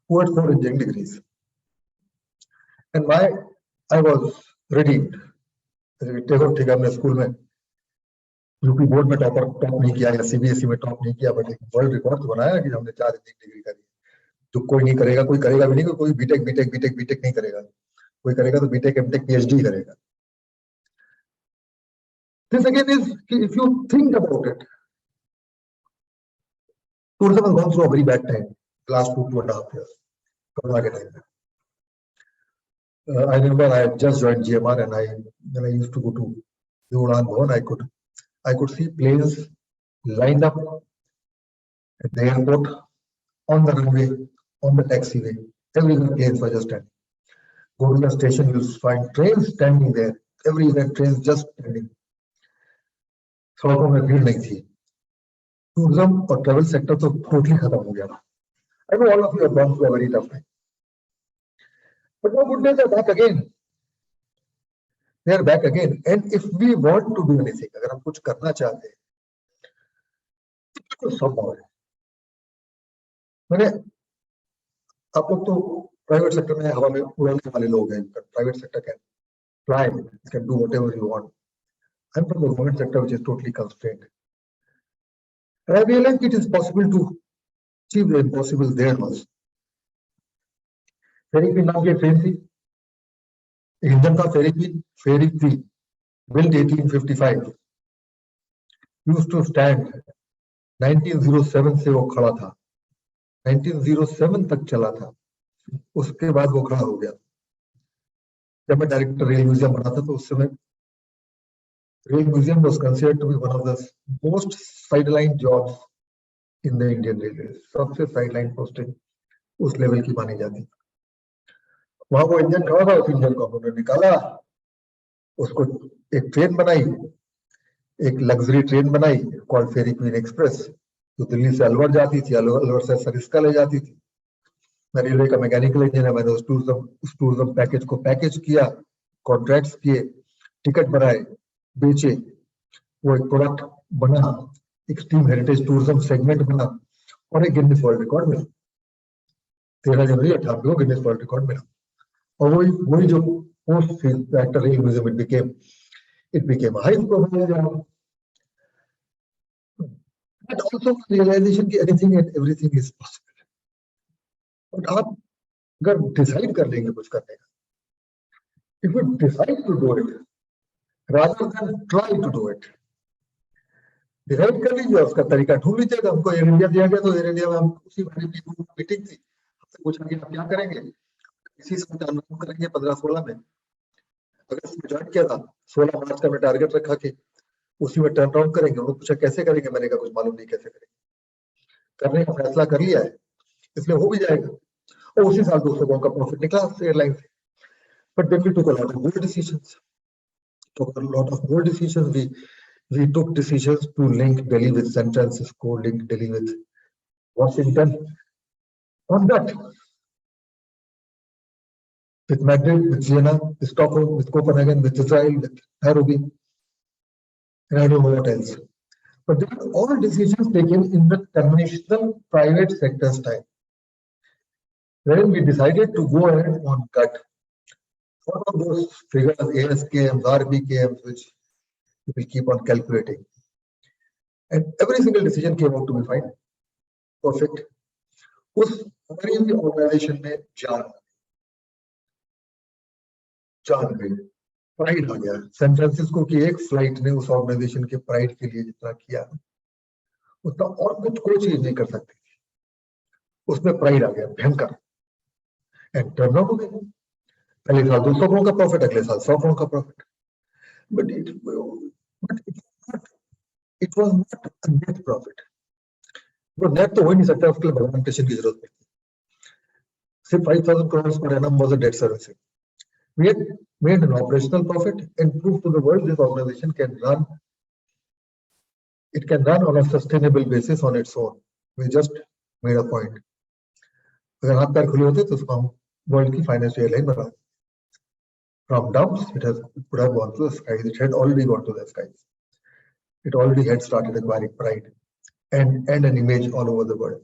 Speaker 17: who had 4 engineering degrees, and I was redeemed. ठीक है, हमने स्कूल में यूपी बोर्ड में टॉप नहीं किया या सीबीएसई में टॉप नहीं किया, बट एक वर्ल्ड रिकॉर्ड तो बनाया कि हमने 4 इंजीनियरिंग डिग्री करी, जो कोई नहीं करेगा, कोई करेगा भी नहीं, कोई बीटेक नहीं करेगा, कोई करेगा तो बीटेक एमटेक पीएचडी करेगा। This again is, if you think about it, tourism has gone through a very bad time the last 2.5 years. Corona के time में, I remember I had just joined GMR, and when I used to go to the Udan Bhavan, I could see planes lined up at the airport, on the runway, on the taxiway. Everywhere planes were just standing. Go to the station, you'll find trains standing there. Everywhere trains just standing. सड़कों में भीड़ नहीं थी। Tourism और travel sector तो totally खत्म हो गया था। I know all of you have gone through a very tough time, but no, good days are back again. They are back again, and if we want to do anything, अगर हम कुछ करना चाहते हैं, तो संभव है। मैंने आप लोग तो प्राइवेट सेक्टर में हवा में उड़ाने वाले लोग हैं, private sector can fly, it can do whatever you want. I'm from the government sector, which is totally constrained. And I realized it is possible to achieve the impossible there also. Ferry Queen नाम की train थी, engine था फेरी queen, built 1855, used to stand 1907 से वो खड़ा था, 1907 तक चला था, उसके बाद वो खड़ा हो गया। जब मैं डायरेक्टर रेल म्यूजियम बना था, तो उस समय rail museum was considered to be one of the most sideline jobs in the Indian Railways. सबसे sideline posting उस लेवल की मानी जाती। वहां वो इंजन खड़ा था, उस इंजन को उन्होंने निकाला, उसको एक ट्रेन बनाई, एक लग्जरी ट्रेन बनाई कॉल्ड फेरी क्वीन एक्सप्रेस, जो दिल्ली से अलवर जाती थी, अलवर से सरिस्का ले जाती थी। मैं रेलवे का मैकेनिकल इंजीनियर, मैंने उस टूरिज्म पैकेज को पैकेज किया, कॉन्ट्रैक्ट्स किए, टिकट बनाए, बेचे, वो एक प्रोडक्ट बना, एक्सट्रीम हेरिटेज टूरिज्म सेगमेंट बना, और एक गिनीज वर्ल्ड रिकॉर्ड मिला। 13 जनवरी 18 को गिनीज वर्ल्ड रिकॉर्ड मिला। और वही जो post director rail museum it became a high profile job. But also realization that anything and everything is possible. But आप अगर डिसाइड कर लेंगे कुछ करने का, if you decide to do it rather than try to do it, decide कर लीजिए, उसका तरीका ढूंढ लीजिएगा। हमको एयर इंडिया दिया गया, तो एयर इंडिया में हम उसी मीटिंग थी, हमसे पूछा कि आप क्या करेंगे, इसी से हम करेंगे 15-16 में। अगस्त में ज्वाइन किया था, 16 मार्च का मैं टारगेट रखा कि उसी में टर्न अराउंड करेंगे। उन्होंने पूछा कैसे करेंगे, मैंने कहा कुछ मालूम नहीं कैसे करेंगे, करने का फैसला कर लिया है, इसलिए हो भी जाएगा। और उसी साल 200 करोड़ का प्रॉफिट निकला एयरलाइन से। But then we took a lot of bold decisions, we took decisions to link Delhi with San Francisco, link Delhi with Washington, on that, with Madrid, with Vienna, with Stockholm, with Copenhagen, with Israel, with Nairobi, and I don't know what else. But they were all decisions taken in the conventional private sector's time, wherein we decided to go ahead on gut. What are those figures, ASKMs, RBKMs, which we will keep on calculating? And every single decision came out to be fine, perfect, उस हमारी organisation में जान गई, pride आ गया। San Francisco की एक flight ने उस ऑर्गेनाइजेशन के प्राइड के लिए जितना किया उतना और कुछ कोई चीज नहीं कर सकती। उसमें प्राइड आ गया भयंकर, एंड टर्न आउट हो गया। पहले साल 200 करोड़ का प्रॉफिट, अगले साल 100 करोड़ का profit. But it was not a net profit. वो नेट तो हो ही नहीं सकता, उसके लिए भगवान कृष्ण की जरूरत पड़ती है। सिर्फ 5,000 crores per annum was a debt servicing. We had made an operational profit and proved to the world this organization can run. It can run on a sustainable basis on its own. We just made a point. अगर हाथ पैर खुले होते तो उसको हम world की finance airline बना। From dumps, it would have gone to the skies. It had already gone to the skies. It already had started acquiring pride and an image all over the world.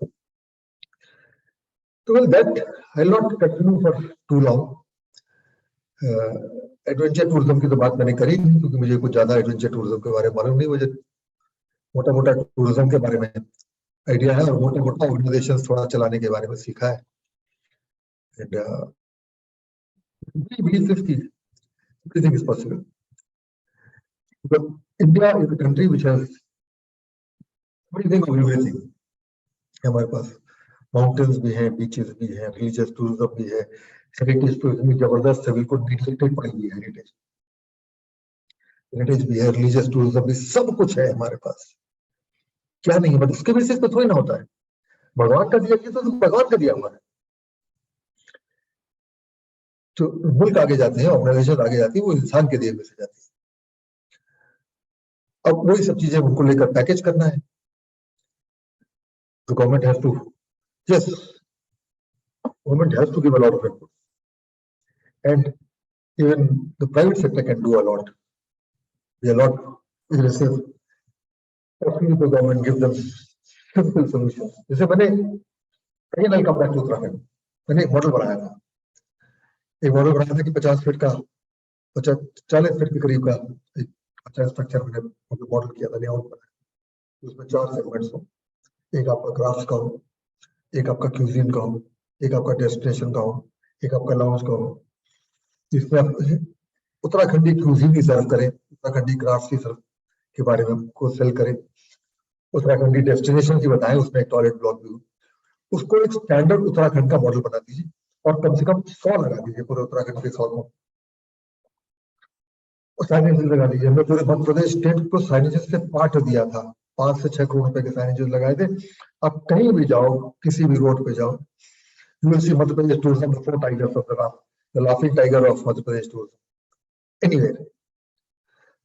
Speaker 17: So, well, that I'll not continue for too long. Adventure tourism की तो बात मैंने करी नहीं, क्योंकि मुझे कुछ ज्यादा एडवेंचर टूरिज्म के बारे में मालूम नहीं। मुझे मोटा मोटा टूरिज्म के बारे में आइडिया है और मोटा मोटा ऑर्गेनाइजेशन थोड़ा चलाने के बारे में सीखा है। And we believe that everything is possible. But India is a country which has everything of everything. हमारे पास माउंटेन्स भी हैं, बीचेस भी हैं, रिलीजियस टूरिज्म भी है, हेरिटेज टूरिज्म भी जबरदस्त है, बिल्कुल नेगलेक्टेड पड़ी हुई है। हेरिटेज भी है, रिलीजियस टूरिज्म भी, सब कुछ है हमारे पास। क्या नहीं है, बट उसके बेसिस पे थोड़ी ना होता है। भगवान का दिया तो भगवान का दिया हुआ है। तो मुल्क आगे जाते हैं, ऑर्गेनाइजेशन आगे जाती है, वो इंसान के दिए में से जाती है। अब वही सब चीजें उनको लेकर पैकेज करना है। The government has to, yes, government has to give a lot of input, and even the private sector can do a lot. Be a lot aggressive. Actually, the government give them simple solutions. जैसे मैंने again I'll come back to Uttarakhand. मैंने एक model बनाया था। एक model बनाया था कि 50 फीट का, 40 फीट के करीब का एक अच्छा स्ट्रक्चर मैंने मॉडल किया था, लेआउट बनाया। उसमें 4 सेगमेंट्स हो, एक आपका क्राफ्ट का हो, एक आपका क्यूजीन का हो, एक आपका डेस्टिनेशन का हो, एक आपका लाउंज का हो, जिसमें आप उत्तराखंडी क्यूजीन की सर्व करें, उत्तराखंडी क्राफ्ट की सर्व के बारे में को सेल करें, उत्तराखंडी डेस्टिनेशन की बताएं, उसमें एक टॉयलेट ब्लॉक भी हो। उसको एक स्टैंडर्ड उत्तराखंड का मॉडल बना दीजिए और कम से कम 100 लगा दीजिए पूरे उत्तराखंड के 100 को, साइनेजेस लगा दीजिए। हमने पूरे मध्य प्रदेश स्टेट को साइनेजेस से पार्ट दिया था। 5 से 6 करोड़ रुपए के साइनेजेस लगाए थे। आप कहीं भी जाओ, किसी भी रोड पे जाओ, you will see Madhya Pradesh tourism, the 4 tigers of the laughing tiger of Madhya Pradesh tourism. Anyway,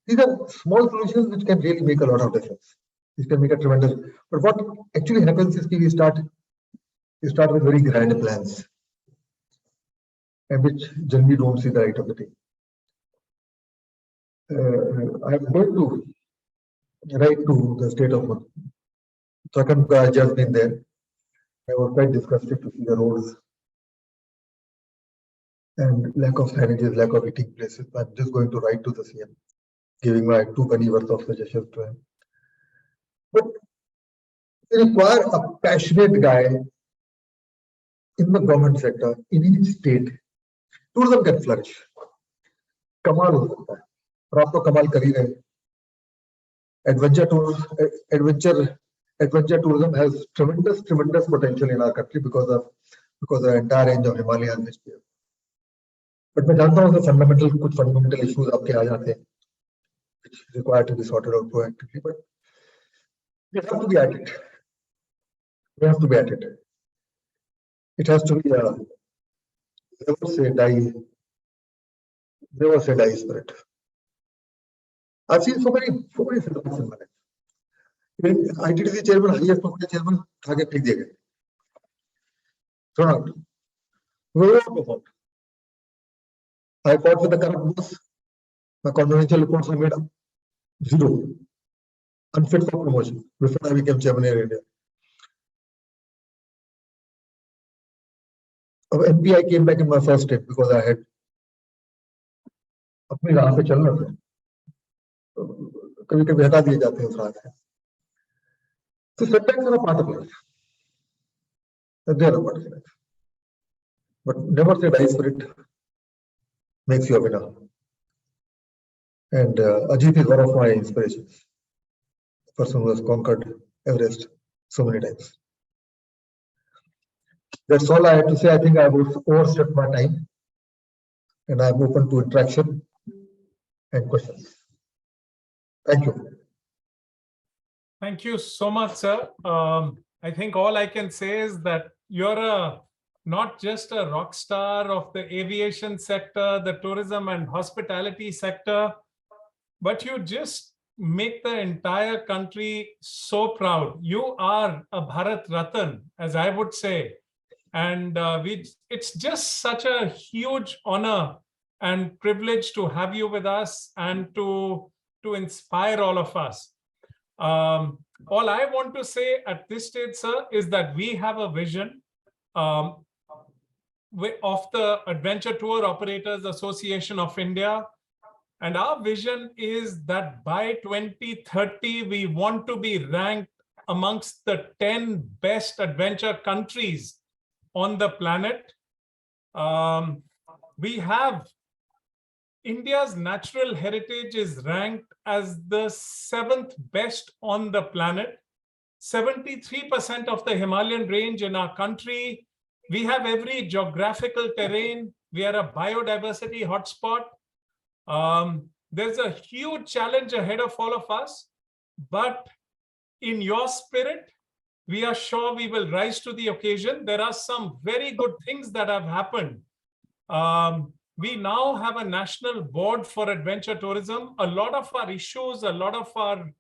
Speaker 17: these are small solutions which can really make a lot of difference. This can make a tremendous. But what actually happens is we start with very grand plans, and which generally don't see the light of the day. I am going to write to the state of Uttarakhand. I have just been there. I was quite disgusted to see the roads and lack of signages, lack of eating places. I'm just going to write to the CM, giving my 2 penny worth of suggestions to him. But we require a passionate guy in the government sector in each state. Tourism can flourish. कमाल हो सकता है, और आप तो कमाल कर ही रहे हैं। Adventure tourism has tremendous potential in our country because of the entire range of Himalayas which we have. But मैं जानता हूँ कि कुछ fundamental issues आपके आ जाते हैं, which require to be sorted out proactively. But we have to be at it. We have to be at it. It has to be a never say die spirit. I've seen so many films in my life. ITDC chairman, highest profit chairman, आगे फेंक दिए गए। Thrown out. We all performed. I fought with the corrupt boss. My confidential reports were made up. 0. Unfit for promotion. Before I became chairman in India. MPI came back in my first step because I had अपनी राह पे चलना था। कभी-कभी हटा दिए जाते हैं उस राह से। So setbacks are a part of life. They are part of life. But never say die for it. Makes you a winner. And Ajit is one of my inspirations. Person who has conquered Everest so many times. That's all I have to say. I think I have overstepped my time, and I'm open to interaction and questions. Thank you.
Speaker 2: Thank you so much, sir. I think all I can say is that you're not just a rock star of the aviation sector, the tourism and hospitality sector, but you just make the entire country so proud. You are a Bharat Ratan, as I would say. And it's just such a huge honor and privilege to have you with us and to inspire all of us. All I want to say at this stage, sir, is that we have a vision of the Adventure Tour Operators Association of India. And our vision is that by 2030, we want to be ranked amongst the 10 best adventure countries on the planet. We have India's natural heritage is ranked as the 7th best on the planet. 73% of the Himalayan range in our country. We have every geographical terrain. We are a biodiversity hotspot. There's a huge challenge ahead of all of us, but in your spirit, we are sure we will rise to the occasion. There are some very good things that have happened. We now have a national board for adventure tourism. A lot of our issues, a lot of our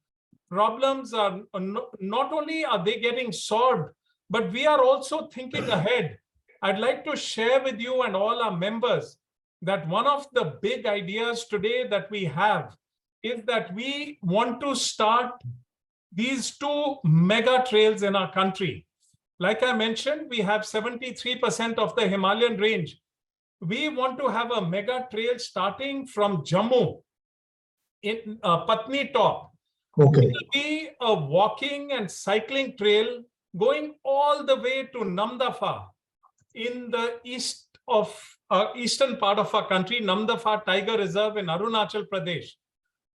Speaker 2: problems are not only are they getting solved, but we are also thinking ahead. I'd like to share with you and all our members that one of the big ideas today that we have is that we want to start these 2 mega trails in our country. Like I mentioned, we have 73% of the Himalayan range. We want to have a mega trail starting from Jammu in Patni Top.
Speaker 17: Okay.
Speaker 2: It will be a walking and cycling trail going all the way to Namdapha in the eastern part of our country, Namdapha Tiger Reserve in Arunachal Pradesh.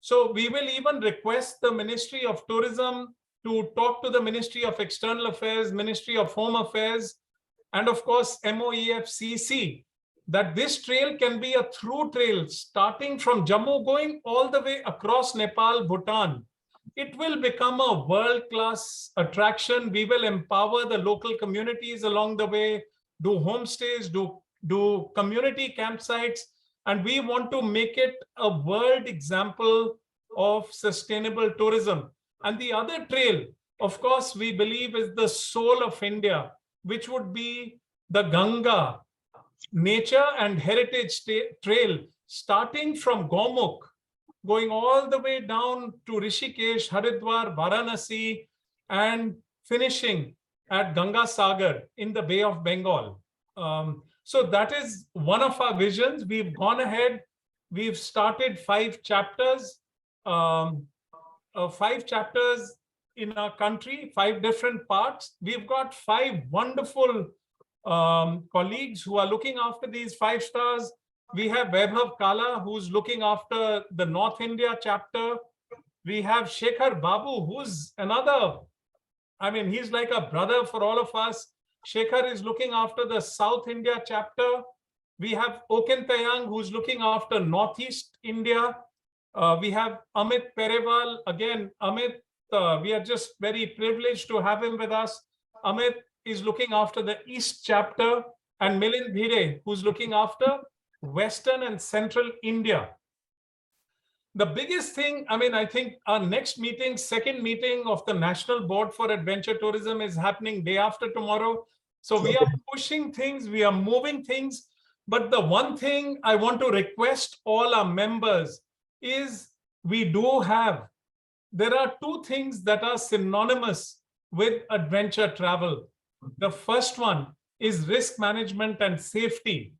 Speaker 2: So we will even request the Ministry of Tourism to talk to the Ministry of External Affairs, Ministry of Home Affairs, and of course, MOEFCC, that this trail can be a through trail starting from Jammu going all the way across Nepal, Bhutan. It will become a world-class attraction. We will empower the local communities along the way, do homestays, do community campsites, and we want to make it a world example of sustainable tourism. And the other trail, of course, we believe is the soul of India, which would be the Ganga Nature and Heritage Trail, starting from Gomukh, going all the way down to Rishikesh, Haridwar, Varanasi, and finishing at Ganga Sagar in the Bay of Bengal. So that is one of our visions. We've gone ahead. We've started 5 chapters, 5 chapters in our country, 5 different parts. We've got 5 wonderful colleagues who are looking after these 5 stars. We have Vaibhav Kala, who's looking after the North India chapter. We have Shekhar Babu, who's another, I mean, he's like a brother for all of us. Shekhar is looking after the South India chapter. We have Oken Tayang, who's looking after Northeast India. We have Amit Perewal. Again, Amit, we are just very privileged to have him with us. Amit is looking after the East chapter, and Milind Bhire, who's looking after Western and Central India. The biggest thing, I mean, I think our next meeting, second meeting of the National Board for Adventure Tourism is happening day after tomorrow. So we are pushing things, we are moving things. But the one thing I want to request all our members is there are 2 things that are synonymous with adventure travel. The first one is risk management and safety.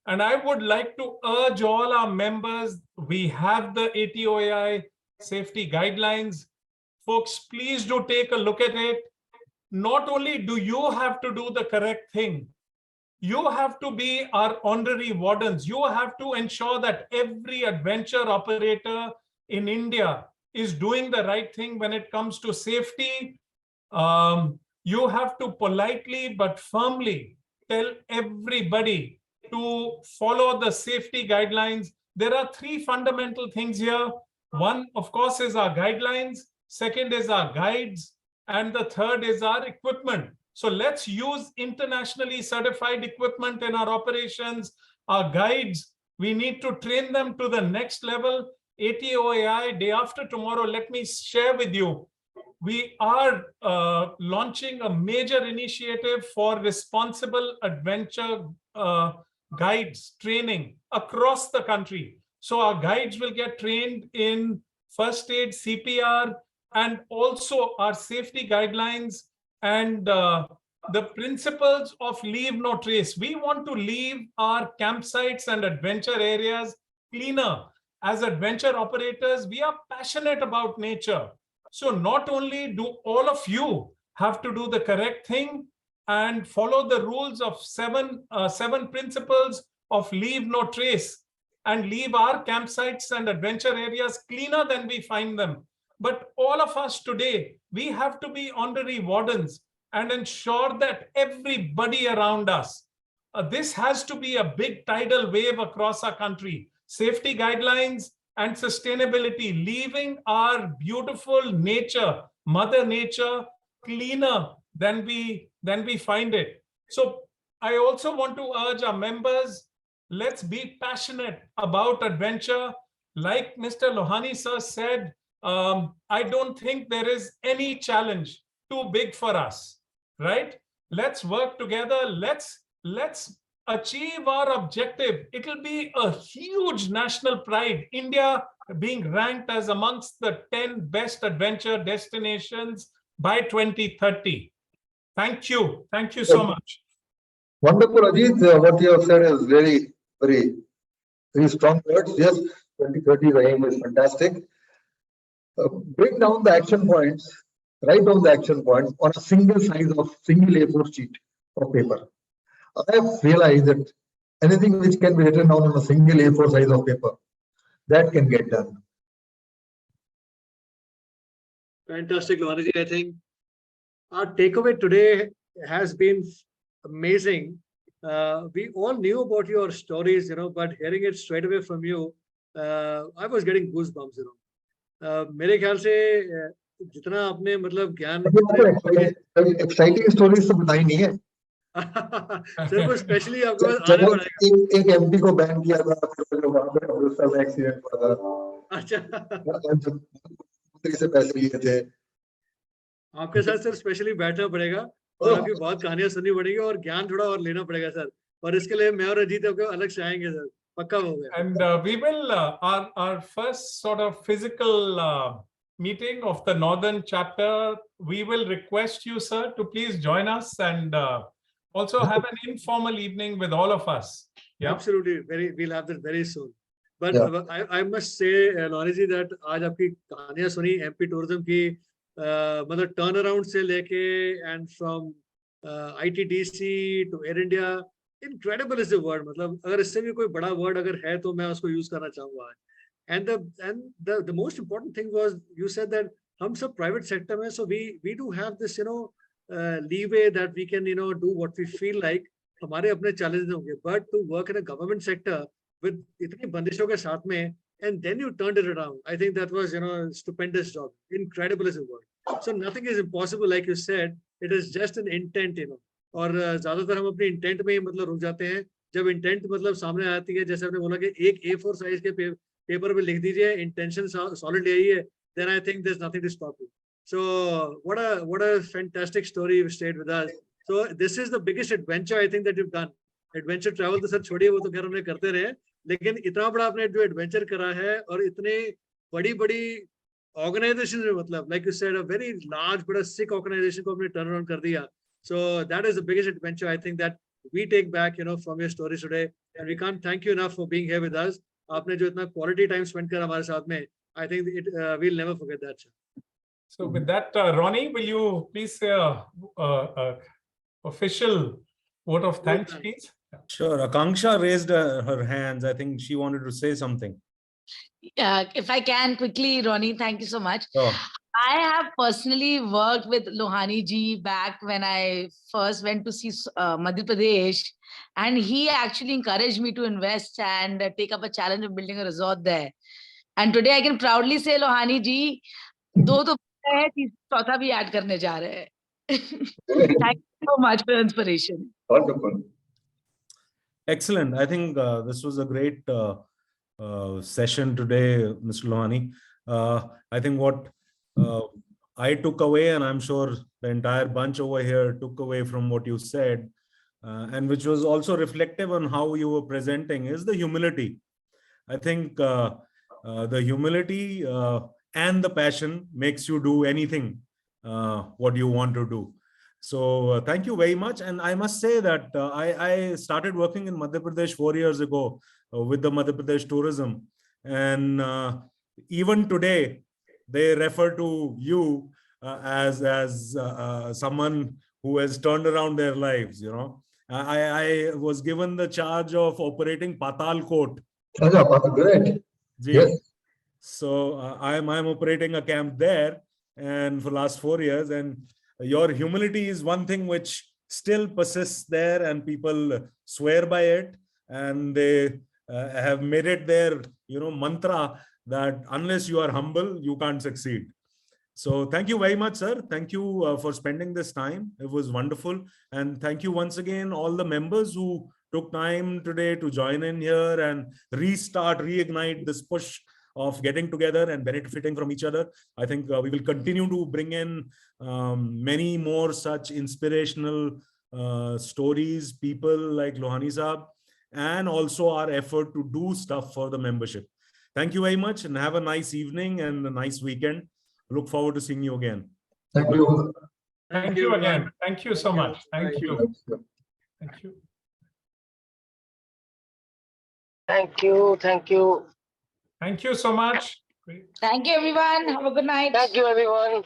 Speaker 2: And I would like to urge all our members, we have the ATOAI safety guidelines. Folks, please do take a look at it. not only do you have to do the correct thing, you have to be our honorary wardens. You have to ensure that every adventure operator in India is doing the right thing when it comes to safety. You have to politely but firmly tell everybody to follow the safety guidelines. There are three fundamental things here. One, of course, is our guidelines. Second is our guides. And the third is our equipment. So let's use internationally certified equipment in our operations. Our guides, we need to train them to the next level. ATOAI, day after tomorrow, let me share with you. We are launching a major initiative for responsible adventure guides training across the country. So our guides will get trained in first aid, CPR, and also our safety guidelines and the principles of leave no trace. We want to leave our campsites and adventure areas cleaner. As adventure operators, we are passionate about nature. So not only do all of you have to do the correct thing and follow the rules of seven principles of leave no trace and leave our campsites and adventure areas cleaner than we find them, but all of us today, we have to be honorary wardens and ensure that everybody around us, this has to be a big tidal wave across our country. Safety guidelines and sustainability, leaving our beautiful nature, Mother Nature, cleaner than we find it. So I also want to urge our members, let's be passionate about adventure. Like Mr. Lohani sir said, I don't think there is any challenge too big for us, right? Let's work together. Let's achieve our objective. It'll be a huge national pride. India being ranked as amongst the 10 best adventure destinations by 2030. Thank you. Thank you so much.
Speaker 17: Wonderful, Ajit. What you have said is very, very, very strong words. Yes, 2030, the aim is fantastic. Break down the action points, write down the action points on a single A4 sheet of paper. I have realized that anything which can be written down on a single A4 size of paper, that can get done.
Speaker 3: Fantastic, Lohani. I think our takeaway today has been amazing. We all knew about your stories, but hearing it straight away from you, I was getting goosebumps, मेरे ख्याल से जितना आपने मतलब ज्ञान
Speaker 17: exciting stories तो बताई नहीं है
Speaker 3: सर वो स्पेशली आपके पास आने पड़ेगा
Speaker 17: एक एमपी को बैन किया था वहां पे अमृतसर में एक्सीडेंट हुआ था अच्छा से पैसे लिए थे
Speaker 3: आपके साथ सर स्पेशली बैठना पड़ेगा और आपकी बहुत कहानियां सुननी पड़ेगी और ज्ञान थोड़ा और लेना पड़ेगा सर और इसके लिए मैं और अजीत आपको अलग से आएंगे सर पक्का हो गया
Speaker 2: and we will our first sort of physical meeting of the northern chapter, we will request you sir to please join us and also have an informal evening with all of us. Yeah,
Speaker 3: absolutely, we'll have that very soon. But I must say Lohani ji that आज आपकी कहानियां सुनी MP tourism की मतलब turn around से लेके and from ITDC to Air India, incredible is the word. मतलब अगर इससे भी कोई बड़ा word अगर है तो मैं उसको use करना चाहूँगा. And the most important thing was you said that हम सब private sector में, so we do have this leeway that we can do what we feel like. हमारे अपने challenges होंगे, but to work in a government sector with इतनी बंदिशों के साथ में, and then you turned it around. I think that was stupendous job. Incredible is the word. So nothing is impossible, like you said. It is just an intent, और ज्यादातर हम अपने intent में ही मतलब रुक जाते हैं. जब इंटेंट मतलब सामने आती है, जैसे आपने बोला कि एक A4 साइज के पेपर पे लिख दीजिए इंटेंशन सॉलिड यही है, then I think there's nothing to stop you. So what a fantastic story you've stayed with us. So this is the biggest adventure I think that you've done. Adventure travel तो sir छोड़िए, वो तो खैर हमने करते रहे, लेकिन इतना बड़ा आपने जो एडवेंचर करा है और इतने बड़ी ऑर्गेनाइजेशन में, मतलब like you said, a very large but a sick organization को आपने टर्न अराउंड कर दिया. So that is the biggest adventure I think that we take back from your stories today, and we can't thank you enough for being here with us. आपने जो इतना quality time spend करा हमारे साथ में, I think we'll never forget that.
Speaker 2: So with that, Ronnie, will you please say a official vote of thanks, please?
Speaker 18: Sure. Akanksha raised her hands. I think she wanted to say something.
Speaker 1: If I can quickly, Ronnie, thank you so much.
Speaker 18: Sure.
Speaker 1: I have personally worked with Lohani ji back when I first went to see Madhya Pradesh, and he actually encouraged me to invest and take up a challenge of building a resort there. And today I can proudly say, Lohani ji, दो तो है, चौथा भी add करने जा रहे हैं. Thank you so much for inspiration.
Speaker 17: Wonderful.
Speaker 18: Excellent. I think this was a great session today, Mr. Lohani. I think what I took away, and I'm sure the entire bunch over here took away from what you said, and which was also reflective on how you were presenting, is the humility. I think the humility and the passion makes you do anything what you want to do. So thank you very much. And I must say that I started working in Madhya Pradesh 4 years ago with the Madhya Pradesh tourism. And even today, they refer to you as someone who has turned around their lives. You know, I was given the charge of operating Patal Court.
Speaker 17: Great. Yes.
Speaker 18: So I'm operating a camp there, and for last 4 years. And your humility is one thing which still persists there, and people swear by it, and they have made it their mantra that unless you are humble, you can't succeed. So thank you very much, sir. Thank you for spending this time. It was wonderful. And thank you once again, all the members who took time today to join in here and reignite this push of getting together and benefiting from each other. I think we will continue to bring in many more such inspirational stories, people like Lohani Saab, and also our effort to do stuff for the membership. Thank you very much, and have a nice evening and a nice weekend. Look forward to seeing you again.
Speaker 17: Thank you.
Speaker 2: Thank you again. Thank you so much. Thank you. Thank you.
Speaker 19: Thank you. Thank you.
Speaker 2: Thank you so much.
Speaker 1: Thank you, everyone. Have a good night.
Speaker 19: Thank you, everyone.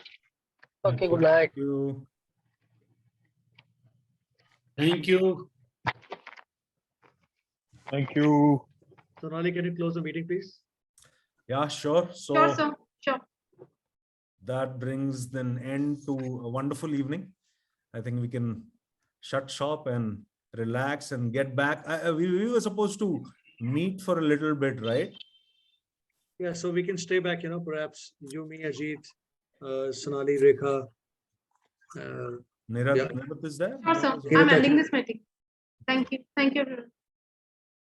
Speaker 19: Okay, good night.
Speaker 18: Thank you.
Speaker 10: Thank you.
Speaker 6: Thank you.
Speaker 3: So, Ronnie, can you close the meeting, please?
Speaker 18: Yeah, sure. So
Speaker 7: Sure, sir. Sure.
Speaker 18: that brings an end to a wonderful evening. I think we can shut shop and relax and get back. We were supposed to meet for a little bit, right?
Speaker 3: Yeah, so we can stay back, perhaps you, me, Ajit, Sonali, Rekha.
Speaker 18: Nirat is there?
Speaker 7: Sure, sir. I'm ending this meeting. Thank you. Thank you, everyone.